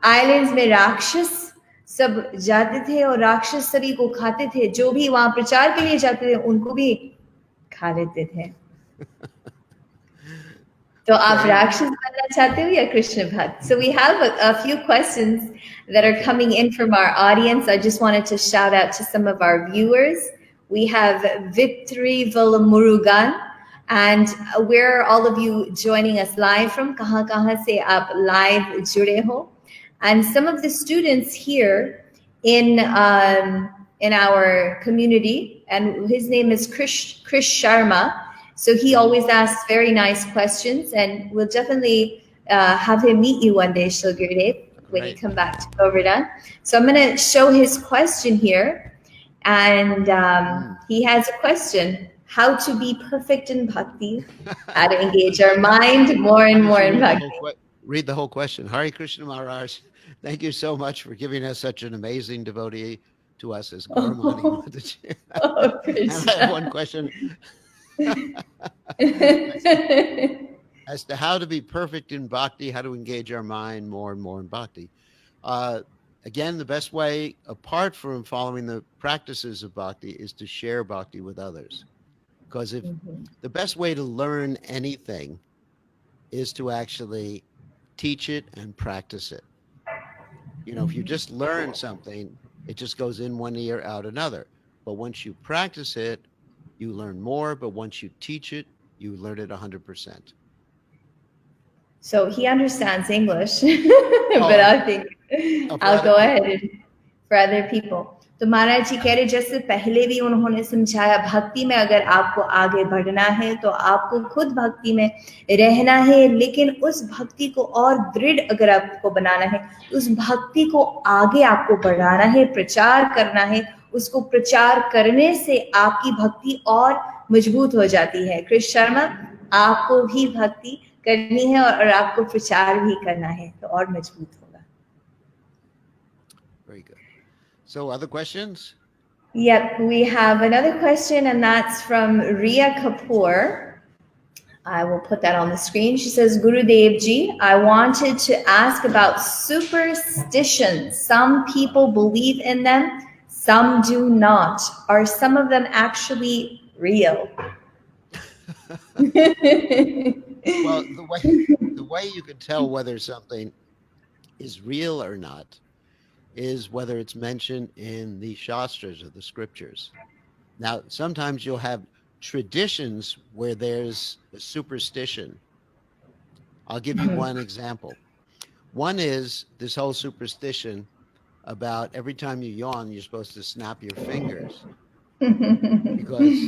आइलैंड्स में राक्षस सब जाते थे और राक्षस सभी को खाते थे, जो भी वहां प्रचार के लिए जाते थे उनको भी खा लेते थे। तो आप राक्षस बनना चाहते हो या कृष्ण भक्त? So we have a few questions that are coming in from our audience. I just wanted to shout out to some of our viewers. We have Victory Villamurugan, and where are all of you joining us live from? कहाँ से आप live जुड़े हो? And some of the students here in our community, and his name is Krish Sharma. So he always asks very nice questions, and we'll definitely have him meet you one day, Shri Gurudev, when you come back to Govardhan. So I'm going to show his question here, and he has a question: how to be perfect in bhakti, how to engage our mind more and more in bhakti. Read the whole question. Hare Krishna Maharaj, thank you so much for giving us such an amazing devotee to us as Gaura. And I have one question. As to how to be perfect in bhakti, how to engage our mind more and more in bhakti. Again, the best way, apart from following the practices of bhakti, is to share bhakti with others. Because if the best way to learn anything is to actually teach it and practice it. You know, if you just learn something, it just goes in one ear, out another. But once you practice it, you learn more, but once you teach it, you learn it 100%. So he understands English, but I think I'll go ahead for other people. तो महाराज जी कह रहे जैसे पहले भी उन्होंने समझाया, भक्ति में अगर आपको आगे बढ़ना है तो आपको खुद भक्ति में रहना है, लेकिन उस भक्ति को और दृढ़ अगर आपको बनाना है, उस भक्ति को आगे आपको बढ़ाना है, प्रचार करना है। उसको प्रचार करने से आपकी भक्ति और मजबूत हो जाती है। कृष्ण शर्मा, आपको भी भक्ति करनी है और आपको प्रचार भी करना है, तो और मजबूत होगा। Very good. So other questions? Yep, we have another question, and that's from Ria Kapoor. I will put that on the screen. She says, Gurudev Ji, I wanted to ask about superstitions. Some people believe in them, Some do not. Are some of them actually real? Well, the way you can tell whether something is real or not is whether it's mentioned in the Shastras or the scriptures. Now, sometimes you'll have traditions where there's a superstition. I'll give you one example. One is this whole superstition about every time you yawn, you're supposed to snap your fingers because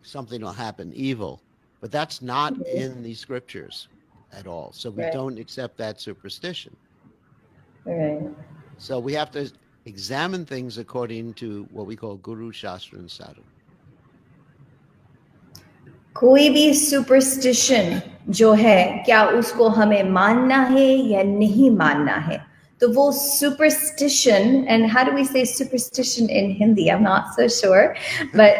something will happen evil. But that's not in the scriptures at all. So we don't accept that superstition. Right. So we have to examine things according to what we call Guru, Shastra, and Sadhu. कोई भी superstition जो है क्या उसको हमें मानना है या नहीं मानना है तो वो superstition, and how do we say superstition in Hindi? I'm not so sure, but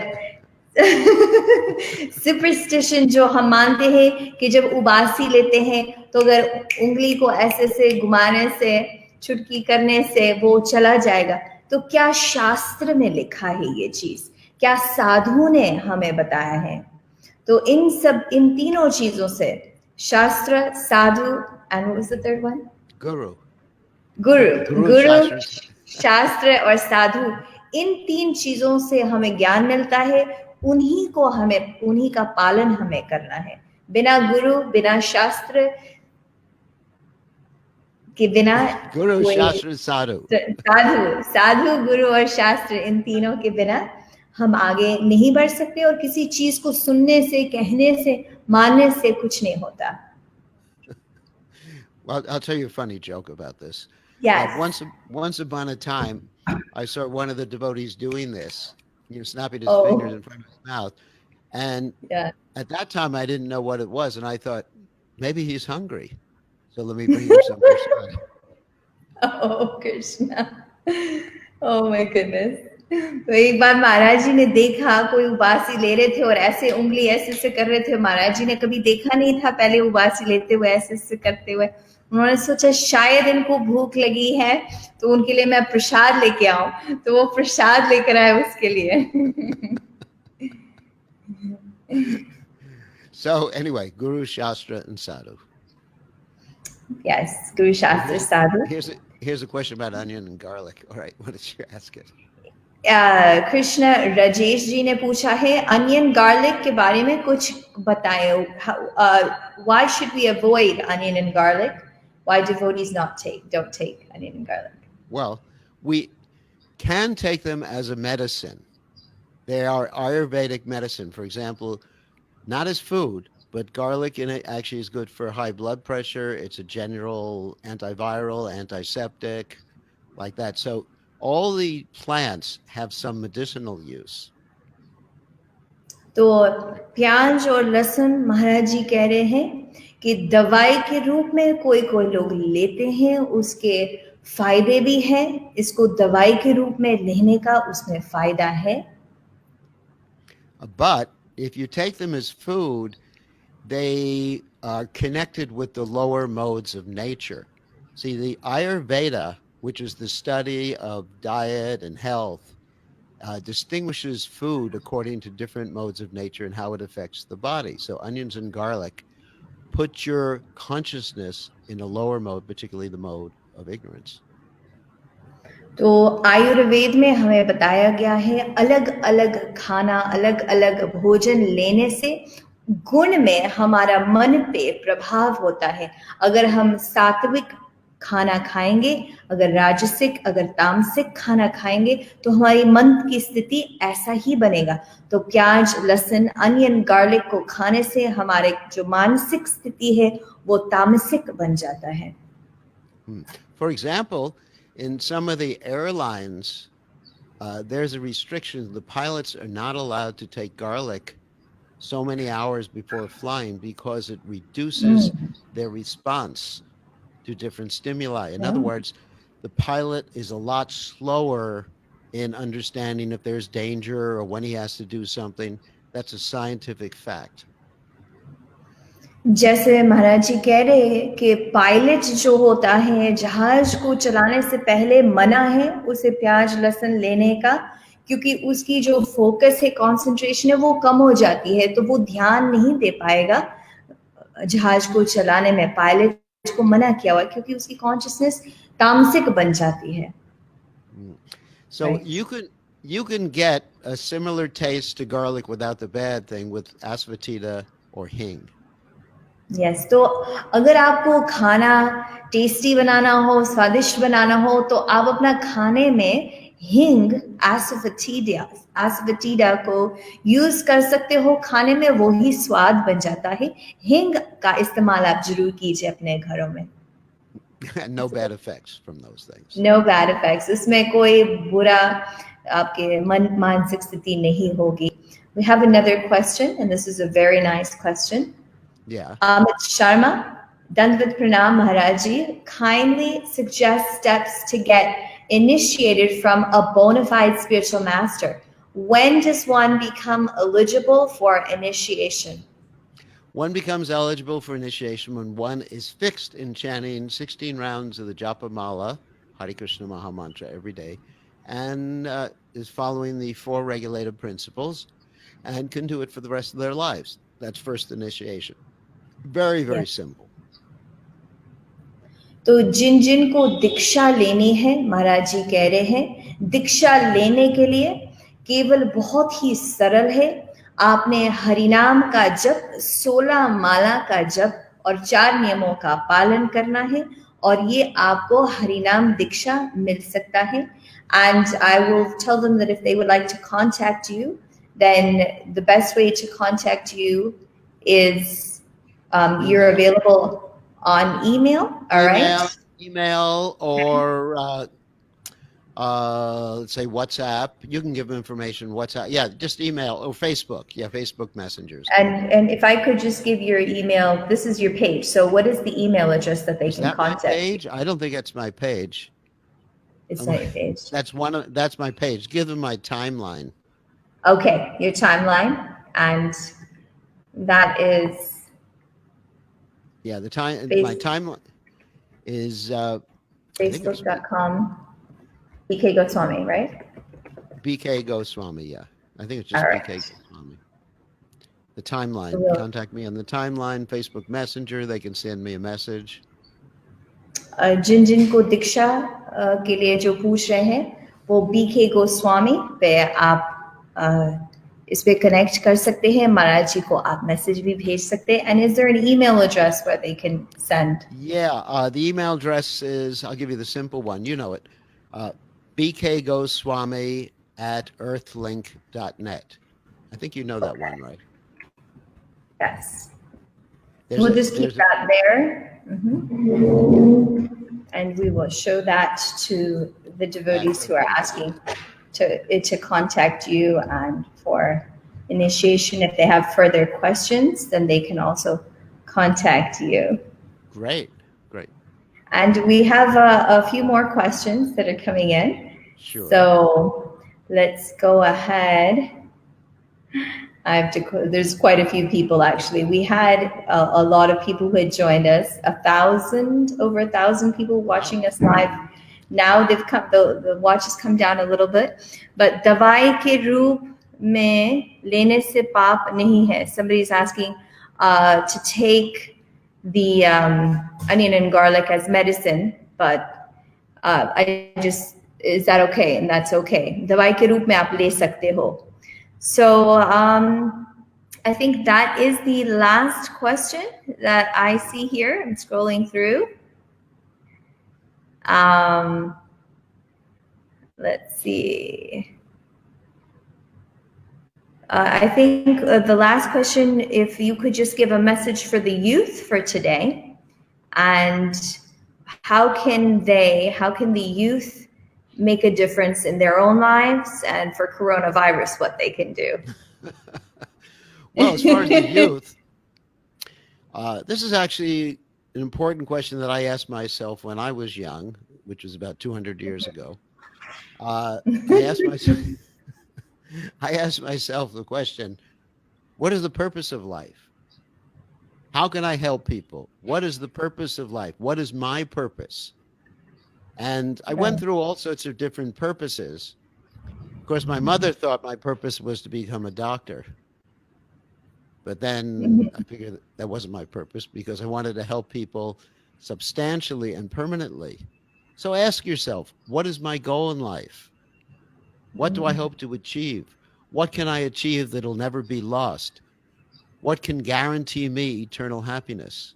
superstition जो हम मानते हैं कि जब उबासी लेते हैं तो अगर उंगली को ऐसे से घुमाने से चुटकी करने से वो चला जाएगा, तो क्या शास्त्र में लिखा है ये चीज? क्या साधु ने हमें बताया है? तो इन तीनों चीजों से शास्त्र, साधु, and what was the third one? Guru, शास्त्र और साधु, इन तीन चीजों से हमें ज्ञान मिलता है, उन्हीं का पालन हमें करना है. बिना गुरु, बिना शास्त्र के बिना Guru, Shastra, Sadhu. साधु, गुरु और शास्त्र, इन तीनों के बिना हम आगे नहीं बढ़ सकते और किसी चीज को सुनने से, कहने से, मानने से कुछ नहीं होता. Well, I'll tell you a funny joke about this. Yes. Once upon a time, I saw one of the devotees doing this, snapping his fingers in front of his mouth. And at that time, I didn't know what it was. And I thought, maybe he's hungry. So let me bring him some prasad. Oh, Krishna. Oh, my goodness. तो एक बार महाराज जी ने देखा कोई उबासी ले रहे थे और ऐसे उंगली ऐसे से कर रहे थे. महाराज जी ने कभी देखा नहीं था पहले उबासी लेते हुए, ऐसे से करते हुए. उन्होंने सोचा शायद इनको भूख लगी है तो उनके लिए मैं प्रसाद लेके आऊं, तो वो प्रसाद लेकर आए उसके लिए. So anyway, Guru, Shastra, and Sadhu. Yes, Guru, Shastra, Sadhu. Here's a question about onion and garlic. All right, what did you ask it? Krishna Rajesh ji ने पूछा है अनियन गार्लिक के बारे में कुछ बताएं. Why should we avoid onion and garlic? Why devotees don't take onion and garlic? Well, we can take them as a medicine. They are Ayurvedic medicine. For example, not as food, but garlic in it actually is good for high blood pressure. It's a general antiviral, antiseptic, like that. So all the plants have some medicinal use. तो प्याज और लहसुन महाराज जी कह रहे हैं कि दवाई के रूप में कोई लोग लेते हैं, उसके फायदे भी हैं, इसको दवाई के रूप में लेने का उसमें फायदा है. But if you take them as food, they are connected with the lower modes of nature. See, the Ayurveda, which is the study of diet and health, distinguishes food according to different modes of nature and how it affects the body. So onions and garlic put your consciousness in a lower mode, particularly the mode of ignorance. तो आयुर्वेद में हमें बताया गया है अलग अलग खाना, अलग अलग भोजन लेने से गुण में हमारा मन पे प्रभाव होता है. अगर हम सात्विक खाना खाएंगे, अगर राजसिक, अगर तामसिक खाना खाएंगे तो हमारी मन की स्थिति ऐसा ही बनेगा. तो प्याज, लहसुन, अनियन, गार्लिक को खाने से हमारे जो मानसिक स्थिति है वो तामसिक बन जाता है. For example, in some of the airlines, there's a restriction. The pilots are not allowed to take garlic so many hours before flying because it reduces their response to different stimuli. In other words, the pilot is a lot slower in understanding if there's danger or when he has to do something. That's a scientific fact. जैसे महाराज जी कह रहे हैं कि pilot जो होता है जहाज को चलाने से पहले मना है उसे प्याज लहसुन लेने का, क्योंकि उसकी जो फोकस है, कंसंट्रेशन है, वो कम हो जाती है, तो वो ध्यान नहीं दे पाएगा जहाज को चलाने में। पायलट को मना किया हुआ क्योंकि उसकी कॉन्शियसनेस तामसिक बन जाती है. So you can get a similar taste to garlic without the bad thing with asafoetida or hing. Yes, तो अगर आपको खाना टेस्टी बनाना हो, स्वादिष्ट बनाना हो, तो आप अपना खाने में हिंग, एसोफेटिडा को यूज कर सकते हो खाने में, वो ही स्वाद बन जाता है. हिंग का इस्तेमाल आप जरूर कीजिए अपने घरों में. No bad effects from those things. No bad effects. उसमें कोई बुरा आपके मानसिक स्थिति नहीं होगी. We have another question, and this is a very nice question. Yeah. Amit Sharma, Dandvat Pranam Maharaji, kindly suggest steps to get initiated from a bona fide spiritual master. When does one become eligible for initiation? One becomes eligible for initiation when one is fixed in chanting 16 rounds of the Japa Mala, Hare Krishna Maha Mantra, every day, and is following the 4 regulative principles and can do it for the rest of their lives. That's first initiation. Very, very simple. तो जिन जिन को दीक्षा लेनी है, महाराज जी कह रहे हैं, दीक्षा लेने के लिए केवल बहुत ही सरल है. आपने हरिनाम का जप, 16 माला का जप और 4 नियमों का पालन करना है, और ये आपको हरिनाम दीक्षा मिल सकता है. And I will tell them that if they would like to contact you, then the best way to contact you is you're available on email, all right? Email or let's say WhatsApp. You can give them information. WhatsApp, yeah, just email or Facebook. Yeah, Facebook messengers. And if I could just give your email, this is your page. So what is the email address that they can contact? My page? You? I don't think that's my page. It's not your page. That's my page. Give them my timeline. Okay, your timeline, and that is. Yeah, my timeline is Facebook.com. BK Goswami, right? BK Goswami, yeah. I think it's just right. BK Goswami. The timeline. Contact me on the timeline, Facebook Messenger. They can send me a message. जिन जिन को दीक्षा के लिए जो पूछ रहे हैं, वो BK Goswami पे आप इस पे कनेक्ट कर सकते हैं. महाराज जी को आप मैसेज भी भेज सकते हैं. And is there an email address where they can send? Yeah, the email address is, I'll give you the simple one. You know it. bkgoswami@earthlink.net. I think you know that one, right? Yes. We'll just keep that there. And we will show that to the devotees who are asking to contact you and for initiation. If they have further questions, then they can also contact you. Great. And we have a few more questions that are coming in. Sure. So let's go ahead. There's quite a few people actually. We had a lot of people who had joined us, over 1,000 people watching us live. Now they've come, the watch has come down a little bit, but dawai ke roop mein lene se paap nahi hai. Somebody is asking to take the onion and garlic as medicine, but is that okay? And that's okay. Dawai ke roop mein aap le sakte ho. So I think that is the last question that I see here. I'm scrolling through. Let's see. I think the last question, if you could just give a message for the youth for today, and how can the youth make a difference in their own lives, and for coronavirus, what they can do? Well, as far as the youth, this is actually an important question that I asked myself when I was young, which was about 200 years ago. I asked myself the question, what is the purpose of life? How can I help people? What is the purpose of life? What is my purpose? And I went through all sorts of different purposes. Of course, my mother thought my purpose was to become a doctor. But then I figured that wasn't my purpose because I wanted to help people substantially and permanently. So ask yourself, what is my goal in life? What do I hope to achieve? What can I achieve that'll never be lost? What can guarantee me eternal happiness?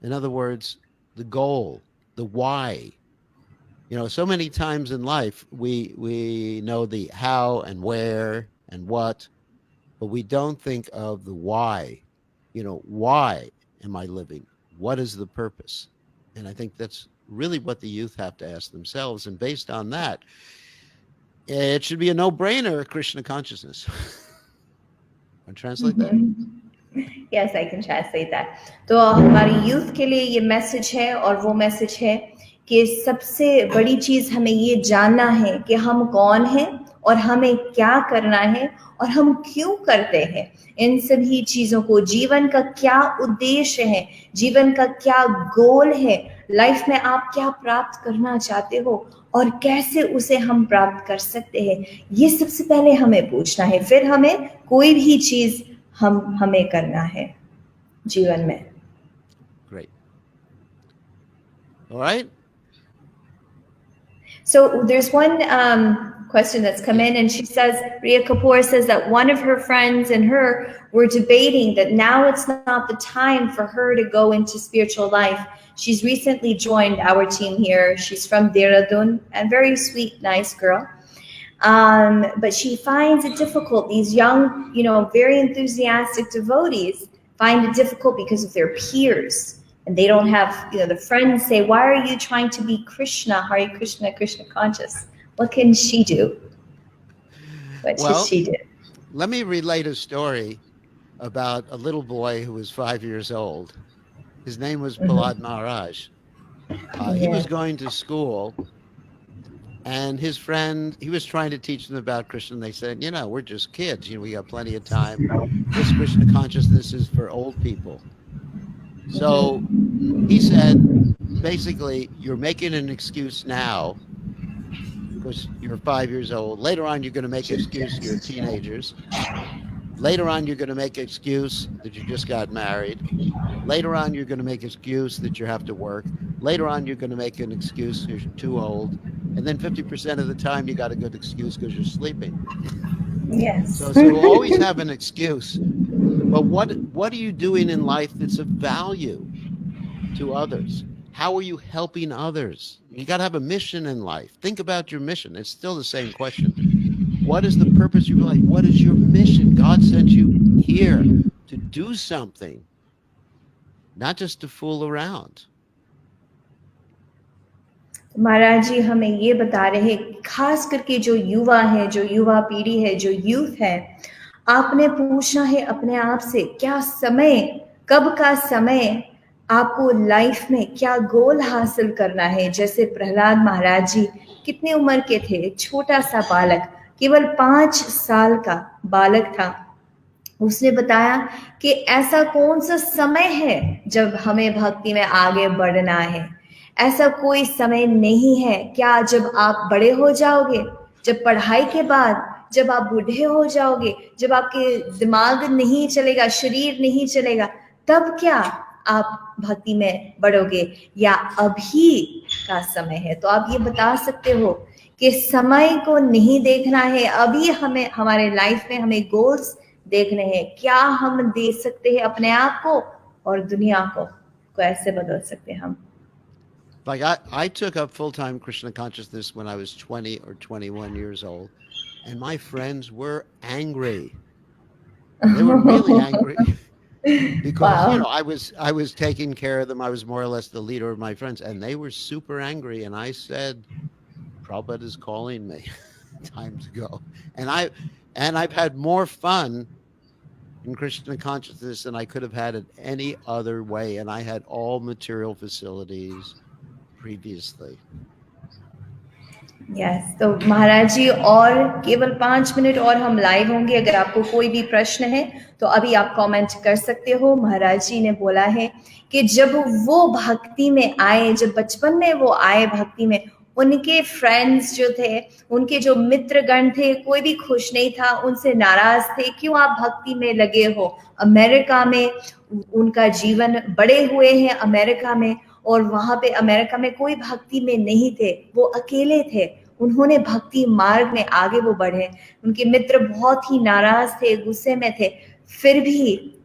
In other words, the goal, the why. You know, so many times in life, we know the how and where and what, but we don't think of the why. You know, why am I living? What is the purpose? And I think that's really what the youth have to ask themselves. And based on that, it should be a no-brainer, Krishna consciousness. Want to translate that? Yes, I can translate that. तो हमारी youth के लिए ये message है और वो message है कि सबसे बड़ी चीज हमें ये जानना है कि हम कौन हैं और हमें क्या करना है और हम क्यों करते हैं इन सभी चीजों को, जीवन का क्या उद्देश्य है, जीवन का क्या गोल है, लाइफ में आप क्या प्राप्त करना चाहते हो और कैसे उसे हम प्राप्त कर सकते हैं, ये सबसे पहले हमें पूछना है, फिर हमें कोई भी चीज हमें करना है जीवन में. Great. All right. So there's one question that's come in, and she says, Rhea Kapoor says that one of her friends and her were debating that now it's not the time for her to go into spiritual life. She's recently joined our team here. She's from Dehradun, and very sweet, nice girl. But she finds it difficult. These young, very enthusiastic devotees find it difficult because of their peers. And they don't have, the friends say, why are you trying to be Krishna, Hare Krishna, Krishna conscious? What can she do? What should she do? Let me relate a story about a little boy who was 5 years old. His name was Prahlad Maharaj. He was going to school, and his friend, he was trying to teach them about Krishna. And they said, we're just kids. We got plenty of time. This Krishna consciousness is for old people. So he said, basically, you're making an excuse now because you're 5 years old. Later on, you're going to make an excuse you're teenagers. Later on, you're going to make an excuse that you just got married. Later on, you're going to make an excuse that you have to work. Later on, you're going to make an excuse because you're too old. And then 50% of the time, you got a good excuse because you're sleeping. Yes. So we'll always have an excuse. But what are you doing in life that's of value to others? How are you helping others? You got to have a mission in life. Think about your mission. It's still the same question. What is the purpose of your life? What is your mission? God sent you here to do something, not just to fool around. महाराज जी हमें ये बता रहे हैं, खास करके जो युवा है, जो युवा पीढ़ी है, जो यूथ है, आपने पूछना है अपने आप से, क्या समय, कब का समय आपको लाइफ में क्या गोल हासिल करना है. जैसे प्रहलाद महाराज जी कितने उम्र के थे, छोटा सा बालक, केवल 5 साल का बालक था. उसने बताया कि ऐसा कौन सा समय है जब हमें भक्ति में आगे बढ़ना है. ऐसा कोई समय नहीं है. क्या जब आप बड़े हो जाओगे, जब पढ़ाई के बाद, जब आप बूढ़े हो जाओगे, जब आपके दिमाग नहीं चलेगा, शरीर नहीं चलेगा, तब क्या आप भक्ति में बढ़ोगे, या अभी का समय है? तो आप ये बता सकते हो कि समय को नहीं देखना है, अभी हमें हमारे लाइफ में हमें गोल्स देखने हैं. क्या हम दे सकते हैं अपने आप को और दुनिया को ऐसे बदल सकते हैं हम? Like I took up full-time Krishna consciousness when I was 20 or 21 years old, and my friends were angry. They were really angry because I was taking care of them. I was more or less the leader of my friends, and they were super angry. And I said, "Prabhupada is calling me. Time to go." And I've had more fun in Krishna consciousness than I could have had it any other way. And I had all material facilities previously. Yes, तो महाराज जी और केवल 5 minute और हम live होंगे. अगर आपको कोई भी प्रश्न है तो अभी आप कमेंट कर सकते हो. महाराज जी ने बोला है कि जब वो भक्ति में आए, जब बचपन में वो आए भक्ति में, उनके फ्रेंड्स जो थे, उनके जो मित्रगण थे, कोई भी खुश नहीं था, उनसे नाराज थे, क्यों आप भक्ति में लगे हो? अमेरिका में उनका जीवन बड़े हुए हैं अमेरिका में, और वहां पे अमेरिका में कोई भक्ति में नहीं थे, वो अकेले थे, उन्होंने भक्ति मार्ग में आगे वो बढ़े। उनके मित्र बहुत ही नाराज थे, गुस्से में थे, फिर भी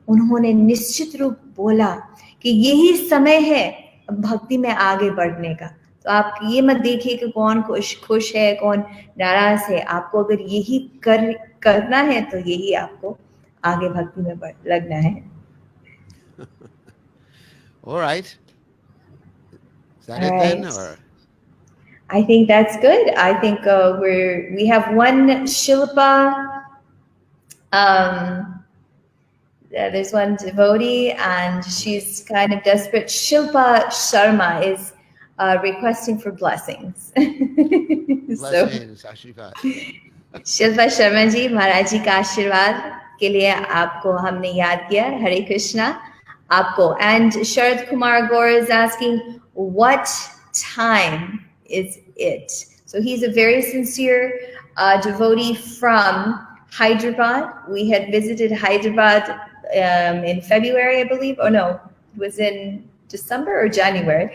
उन्होंने निश्चित रूप बोला कि यही समय है भक्ति में आगे बढ़ने का। तो आप ये मत देखिए कि कौन खुश है, कौन नाराज है। आपको अगर यही करना है तो यही आपको आगे भक्ति में लगना है। All right. Is that it then, or? I think that's good. I think we have one Shilpa. There's one devotee, and she's kind of desperate. Shilpa Sharma is requesting for blessings. Blessings, Ashirvad. Shilpa Sharma ji, महाराज जी का आशीर्वाद के लिए आपको हमने याद किया। हरे कृष्णा आपको। And Sharad Kumar Gaura is asking, what time is it? So he's a very sincere devotee from Hyderabad. We had visited Hyderabad in February, I believe. Oh no, it was in December or January.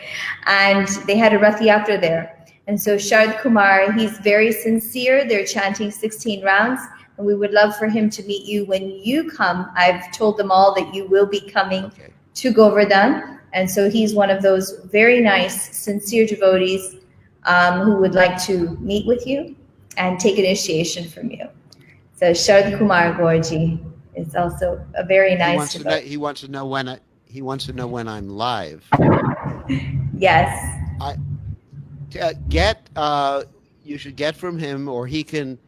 And they had a Rath Yatra there. And so Sharad Kumar, he's very sincere. They're chanting 16 rounds. And we would love for him to meet you when you come. I've told them all that you will be coming to Govardhan. And so he's one of those very nice, sincere devotees who would like to meet with you and take initiation from you. So Sharad Kumar Gorji is also a very nice devotee. He wants to know when I'm live. Yes. You should get from him, or he can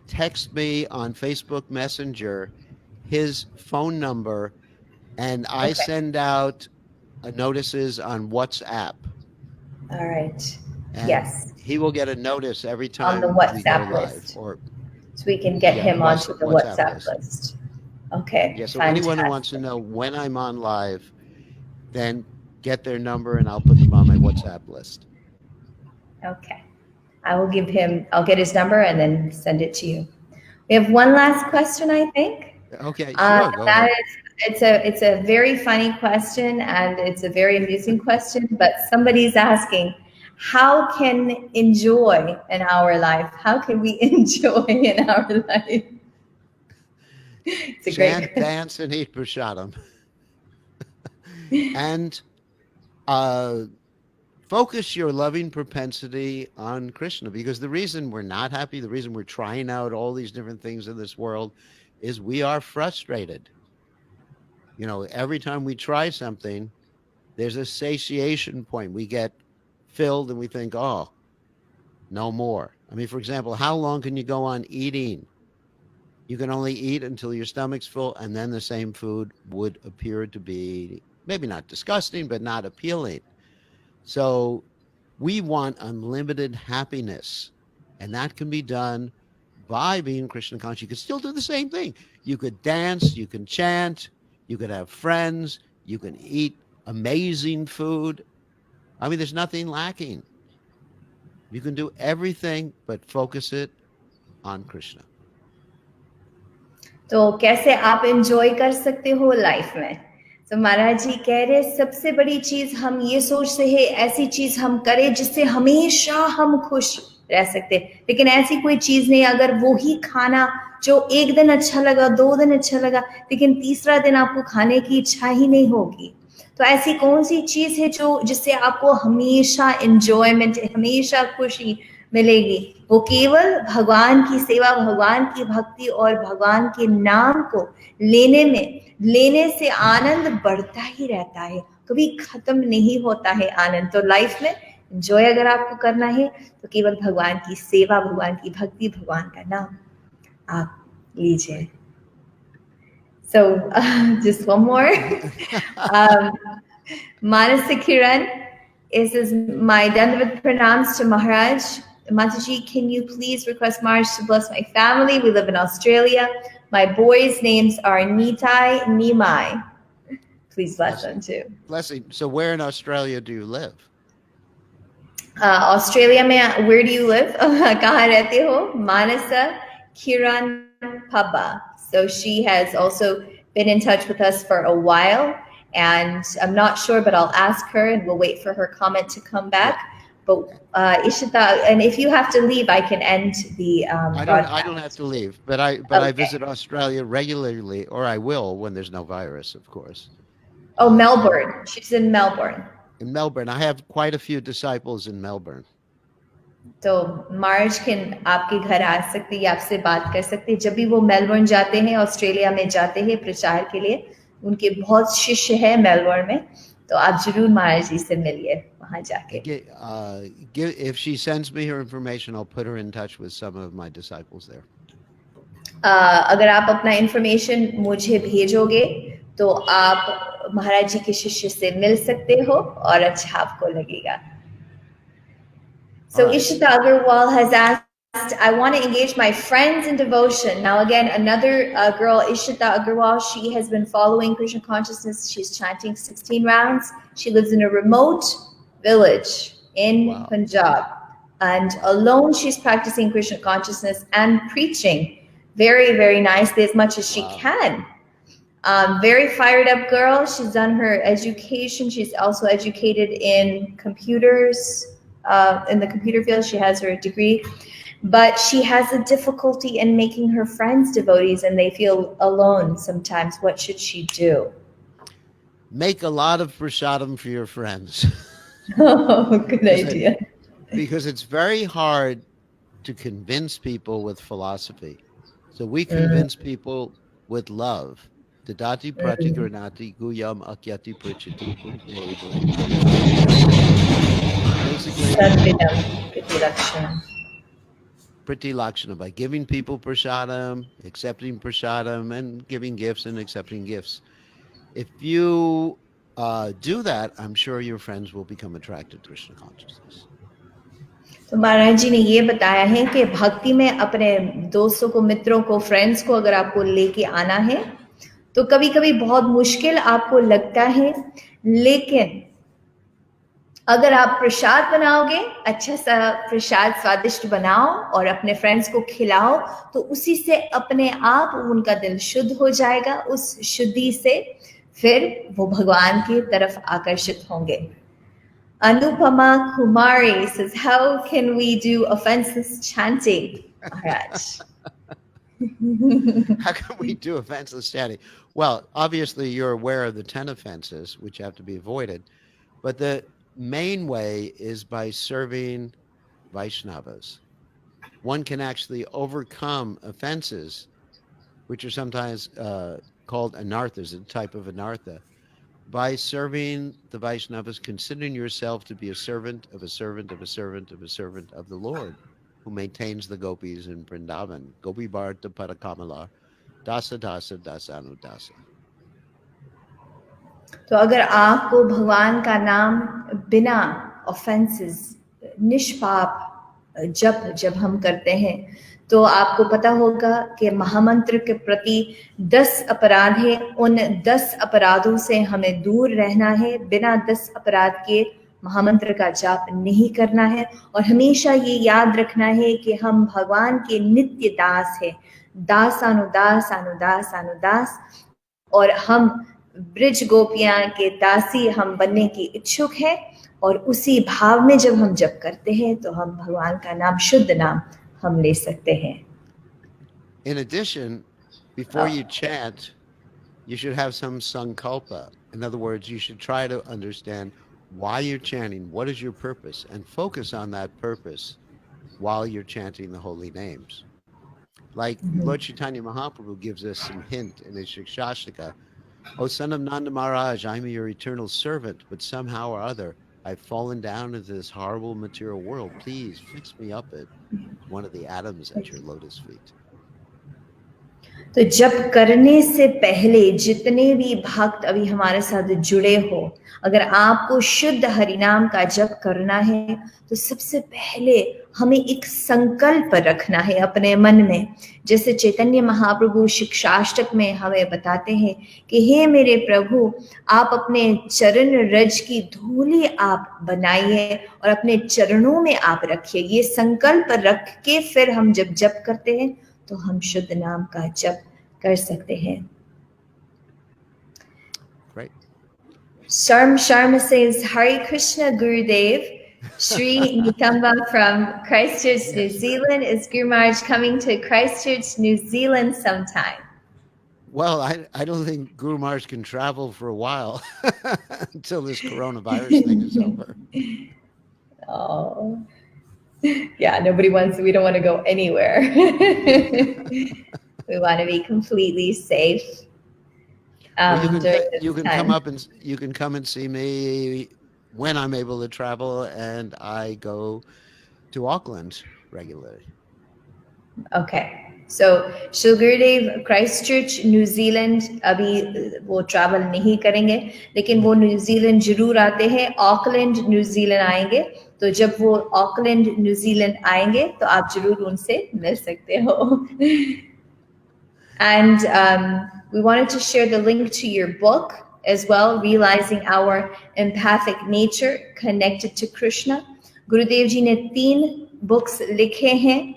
text me on Facebook Messenger his phone number, and I send out notices on WhatsApp. All right. And yes. He will get a notice every time on the WhatsApp we go list. live, so we can get him onto the WhatsApp list. Okay. Yeah. So anyone who wants to know when I'm on live, then get their number and I'll put them on my WhatsApp list. Okay. I'll get his number and then send it to you. We have one last question, I think. Okay, sure, go ahead. It's a very funny question, and it's a very amusing question, but somebody's asking, how can enjoy in our life? How can we enjoy in our life? It's a Chant, dance, and eat prasadam. And focus your loving propensity on Krishna, because the reason we're not happy, the reason we're trying out all these different things in this world is we are frustrated. You know, every time we try something, there's a satiation point. We get filled and we think, oh, no more. I mean, for example, how long can you go on eating? You can only eat until your stomach's full, and then the same food would appear to be maybe not disgusting, but not appealing. So we want unlimited happiness, and that can be done by being Krishna conscious. You could still do the same thing. You could dance, you can chant, you could have friends, you can eat amazing food. I mean, there's nothing lacking. You can do everything, but focus it on Krishna. तो कैसे आप enjoy कर सकते हो life में? तो महाराज जी कह रहे, सबसे बड़ी चीज हम ये सोचते हैं ऐसी चीज हम करें जिससे हमेशा हम खुश रह सकते, लेकिन ऐसी कोई चीज नहीं। अगर वो ही खाना जो एक दिन अच्छा लगा, 2 दिन अच्छा लगा, लेकिन तीसरा दिन आपको खाने की इच्छा ही नहीं होगी, तो ऐसी कौन सी चीज है जो जिससे आपको हमेशा एंजॉयमेंट, हमेशा खुशी मिलेगी? वो केवल भगवान की सेवा, भगवान की भक्ति और भगवान के नाम को लेने से आनंद बढ़ता ही रहता है, कभी खत्म नहीं होता है आनंद। तो लाइफ में एंजॉय अगर आपको करना है तो केवल भगवान की सेवा, भगवान की भक्ति, भगवान का नाम आप लीजिए। So just one more. Manasa Kiran is my Dandavat pranams to Maharaj. Mataji, can you please request Maharaj to bless my family? We live in Australia. My boys' names are Nitai, Nimai. Please bless them too. Blessing. So where in Australia do you live? Australia में, where do you live? कहाँ रहते हो? Manasa Kiran Paba. So she has also been in touch with us for a while, and I'm not sure, but I'll ask her, and we'll wait for her comment to come back. Yeah. But Ishita, and if you have to leave, I can end the I don't have broadcast. to leave, but I Okay. visit Australia regularly, or I will when there's no virus, of course. Oh, And Melbourne. She's in Melbourne. in Melbourne, I have quite a few disciples in Melbourne. तो मार्च के आपके घर आ सकती है, आपसे बात कर सकते हैं। जब भी वो मेलबर्न जाते हैं, ऑस्ट्रेलिया में जाते हैं प्रचार के लिए, उनके बहुत शिष्य है मेलबर्न में, तो आप जरूर महाराज जी से मिलिए वहां जाके। If she sends me her information, I'll put her in touch with some of my disciples there. अगर आप अपना इंफॉर्मेशन मुझे भेजोगे तो आप महाराज जी के शिष्य से मिल सकते हो और अच्छा आपको लगेगा। So Ishita Agarwal has asked, I want to engage my friends in devotion. Now again, another girl, Ishita Agarwal, she has been following Krishna consciousness. She's chanting 16 rounds. She lives in a remote village in Punjab. And alone she's practicing Krishna consciousness and preaching very, very nicely as much as she can. Very fired up girl. She's done her education. She's also educated in computers, in the computer field. She has her degree, but she has a difficulty in making her friends devotees, and they feel alone sometimes. What should she do? Make a lot of prasadam for your friends. Oh, good idea. Because it's very hard to convince people with philosophy. So we convince people with love. Dadati pratigranati guyam akyati prichiti bhunte bhunte basically Priti Lakshana, by giving people prasadam, accepting prasadam, and giving gifts and accepting gifts. If you do that, I'm sure your friends will become attracted to Krishna consciousness. तो महाराज जी ने ये बताया है कि भक्ति में अपने दोस्तों को, मित्रों को, फ्रेंड्स को अगर आपको लेके आना है तो कभी कभी बहुत मुश्किल आपको लगता है, लेकिन अगर आप प्रसाद बनाओगे, अच्छा सा प्रसाद स्वादिष्ट बनाओ और अपने फ्रेंड्स को खिलाओ, तो उसी से अपने आप उनका दिल शुद्ध हो जाएगा। उस शुद्धि से फिर वो भगवान की तरफ आकर्षित होंगे। Anupama Kumari says, how can we do offenseless chanting, Maharaj? How can we do offenseless chanting? Well, obviously, you're aware of the 10 offenses, which have to be avoided. But the main way is by serving Vaishnavas. One can actually overcome offenses, which are sometimes called anarthas, a type of anartha, by serving the Vaishnavas, considering yourself to be a servant of a servant of a servant of a servant of the Lord, who maintains the gopis in Vrindavan. Gopi Bharta Parakamala, Dasa Dasa Dasanu Dasa. तो अगर आपको भगवान का नाम बिना offences, निष्पाप जब हम करते हैं, तो आपको पता होगा कि महामंत्र के प्रति 10 अपराध है। उन 10 अपराधों से हमें दूर रहना है। बिना 10 अपराध के महामंत्र का जाप नहीं करना है, और हमेशा ये याद रखना है कि हम भगवान के नित्य दास हैं, दास अनुदास अनुदास अनुदास, और हम ब्रिज गोपियां के दासी हम बनने की इच्छुक हैं। और उसी भाव में जब हम जप करते हैं तो हम भगवान का नाम, शुद्ध नाम हम ले सकते हैं। In addition, before you chant, you should have some sankalpa. In other words, you should try to understand why you're chanting, what is your purpose, and focus on that purpose while you're chanting the holy names. Like Lord Chaitanya Mahaprabhu gives us some hint in his Shikshashtika. O son of Nanda Maharaj, I'm your eternal servant, but somehow or other, I've fallen down into this horrible material world. Please fix me up at one of the atoms at your lotus feet. तो जप करने से पहले जितने भी भक्त अभी हमारे साथ जुड़े हो, अगर आपको शुद्ध हरिनाम का जप करना है तो सबसे पहले हमें एक संकल्प रखना है अपने मन में। जैसे चैतन्य महाप्रभु शिक्षाष्टक में हमें बताते हैं कि हे मेरे प्रभु, आप अपने चरण रज की धूलि आप बनाइए और अपने चरणों में आप रखिए। ये संकल्प रख के फिर हम जब जप करते हैं तो हम शुद्ध नाम का जप कर सकते हैं। Great. Sharma says, Hare Krishna Gurudev. Sri Nikamba from Christchurch, New Zealand. Is Guru Maharaj coming to Christchurch, New Zealand sometime? Well, I don't think Guru Maharaj can travel for a while until this coronavirus thing is over. Oh, yeah, we don't want to go anywhere. We want to be completely safe. Well, you can come and see me when I'm able to travel, and I go to Auckland regularly. Okay. So Shri Gurudev Christchurch, New Zealand अभी वो travel नहीं करेंगे, लेकिन वो new Zealand जरूर आते हैं। Auckland new Zealand आएंगे, तो जब वो ऑकलैंड न्यू जीलैंड आएंगे तो आप जरूर उनसे मिल सकते हो। And we wanted to share the link to your book as well, Realizing Our Empathic Nature Connected to Krishna. गुरुदेव जी ने 3 books लिखे हैं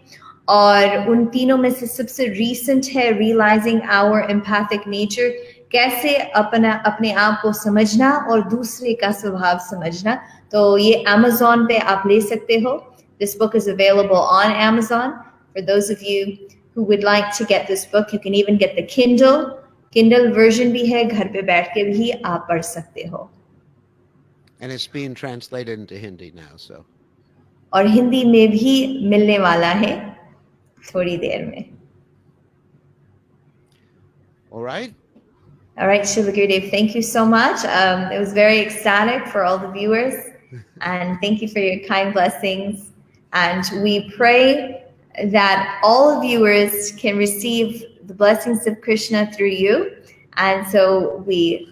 और उन तीनों में से सबसे recent है Realizing Our Empathic Nature, कैसे अपने आप को समझना और दूसरे का स्वभाव समझना। तो ये Amazon पे आप ले सकते हो। This book is available on Amazon. For those of you who would like to get this book, you can even get the Kindle version भी है, घर पे बैठ के भी आप पढ़ सकते हो। And it's being translated into Hindi now, so. और हिंदी में भी मिलने वाला है थोड़ी देर में। All right. All right, Srila Gurudev, thank you so much. It was very ecstatic for all the viewers, and thank you for your kind blessings. And we pray that all viewers can receive the blessings of Krishna through you. And so we're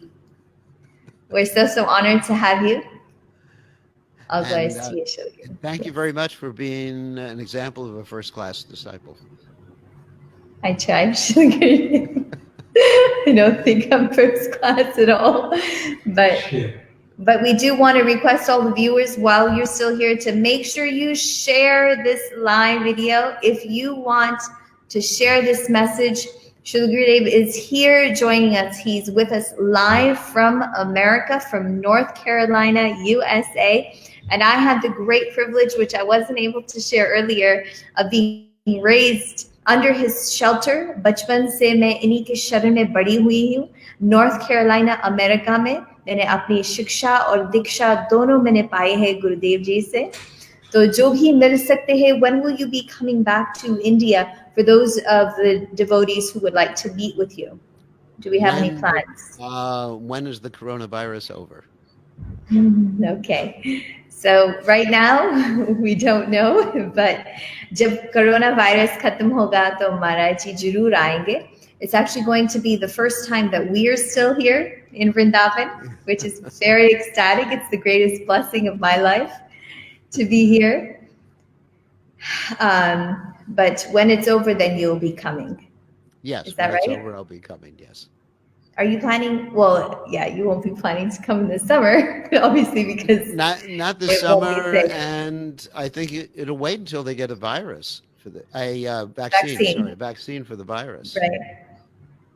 so honored to have you. All glories to you, Srila Gurudev. Thank you very much for being an example of a first-class disciple. I tried, Srila Gurudev. I don't think I'm first class at all, but we do want to request all the viewers while you're still here to make sure you share this live video. If you want to share this message, Srila Gurudev is here joining us. He's with us live from America, from North Carolina, USA. And I had the great privilege, which I wasn't able to share earlier, of being raised under his shelter। बचपन से मैं इन्हीं के शरण में बड़ी हुई हूँ। नॉर्थ कैरोलिना अमेरिका में मैंने अपनी शिक्षा और दीक्षा दोनों मैंने पाए हैं गुरुदेव जी से। तो जो भी मिल सकते हैं, when will you be coming back to India for those of the devotees who would like to meet with you? Do we have any plans? When is the coronavirus over? Okay. So right now we don't know, but जब corona virus खत्म होगा तो महाराज जी जरूर आएंगे। It's actually going to be the first time that we are still here in Vrindavan, which is very ecstatic. It's the greatest blessing of my life to be here. But when it's over, then you'll be coming. Yes. Is that right? When it's over, I'll be coming, yes. Are you planning? Well, yeah, you won't be planning to come in the summer, obviously, because not this summer, and I think it'll wait until they get a virus for a vaccine for the virus.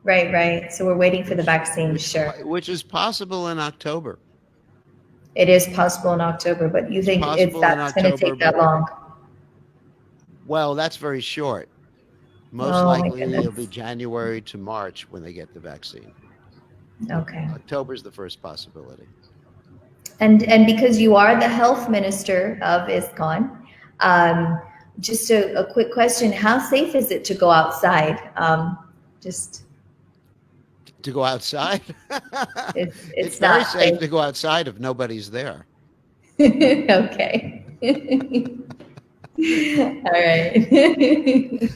Right. So we're waiting for the vaccine, sure. Which is possible in October. It is possible in October, but you think that's going to take that long? Well, that's very short. Most likely it'll be January to March when they get the vaccine. Okay. October is the first possibility. And because you are the health minister of ISKCON, just a quick question: how safe is it to go outside? Just to go outside? It's very safe to go outside if nobody's there. Okay. All right.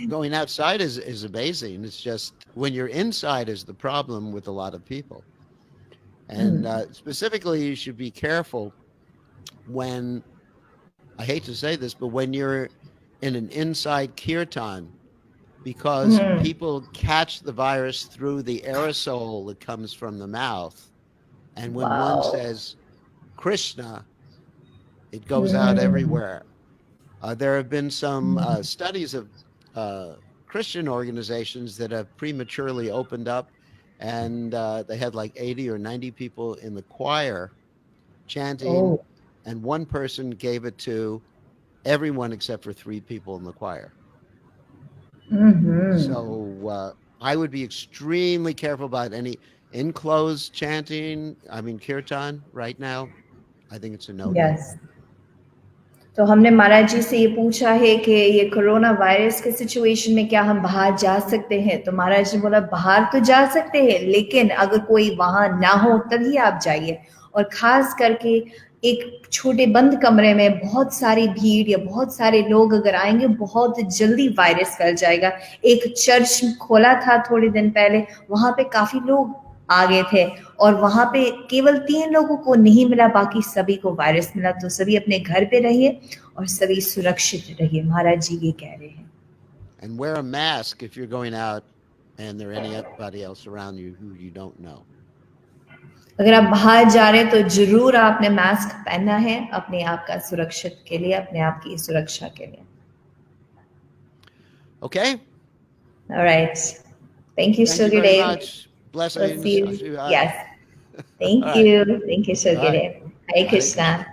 going outside is amazing. It's just when you're inside is the problem with a lot of people. And specifically, you should be careful when, I hate to say this, but when you're in an inside kirtan, because people catch the virus through the aerosol that comes from the mouth. And when one says Krishna, it goes out everywhere. There have been some studies of Christian organizations that have prematurely opened up, and they had like 80 or 90 people in the choir chanting, and one person gave it to everyone except for 3 people in the choir. So I would be extremely careful about any enclosed chanting. I mean, kirtan right now, I think it's a no-no. Yes. तो हमने महाराज जी से ये पूछा है कि ये corona virus के situation में क्या हम बाहर जा सकते हैं, तो महाराज ने बोला बाहर तो जा सकते हैं, लेकिन अगर कोई वहां ना हो तभी आप जाइए। और खास करके एक छोटे बंद कमरे में बहुत सारी भीड़ या बहुत सारे लोग अगर आएंगे, बहुत जल्दी वायरस फैल जाएगा। एक चर्च खोला था थोड़े दिन पहले, वहां पे काफी लोग आ गए थे और वहां पे केवल 3 लोगों को नहीं मिला, बाकी सभी को वायरस मिला। तो सभी अपने घर पे रहिए और सभी सुरक्षित रहिए, महाराज जी ये कह रहे हैं। And wear a mask if you're going out and there anybody else around you who you don't know. अगर आप बाहर जा रहे हैं तो जरूर आपने मास्क पहनना है, अपने आप का सुरक्षित के लिए, अपने आप की सुरक्षा के लिए। Okay? All right. Thank you, Thank you very Sugadev. much. Blessings. Yes. Thank you. Thank you, Sugadev. Hare Krishna.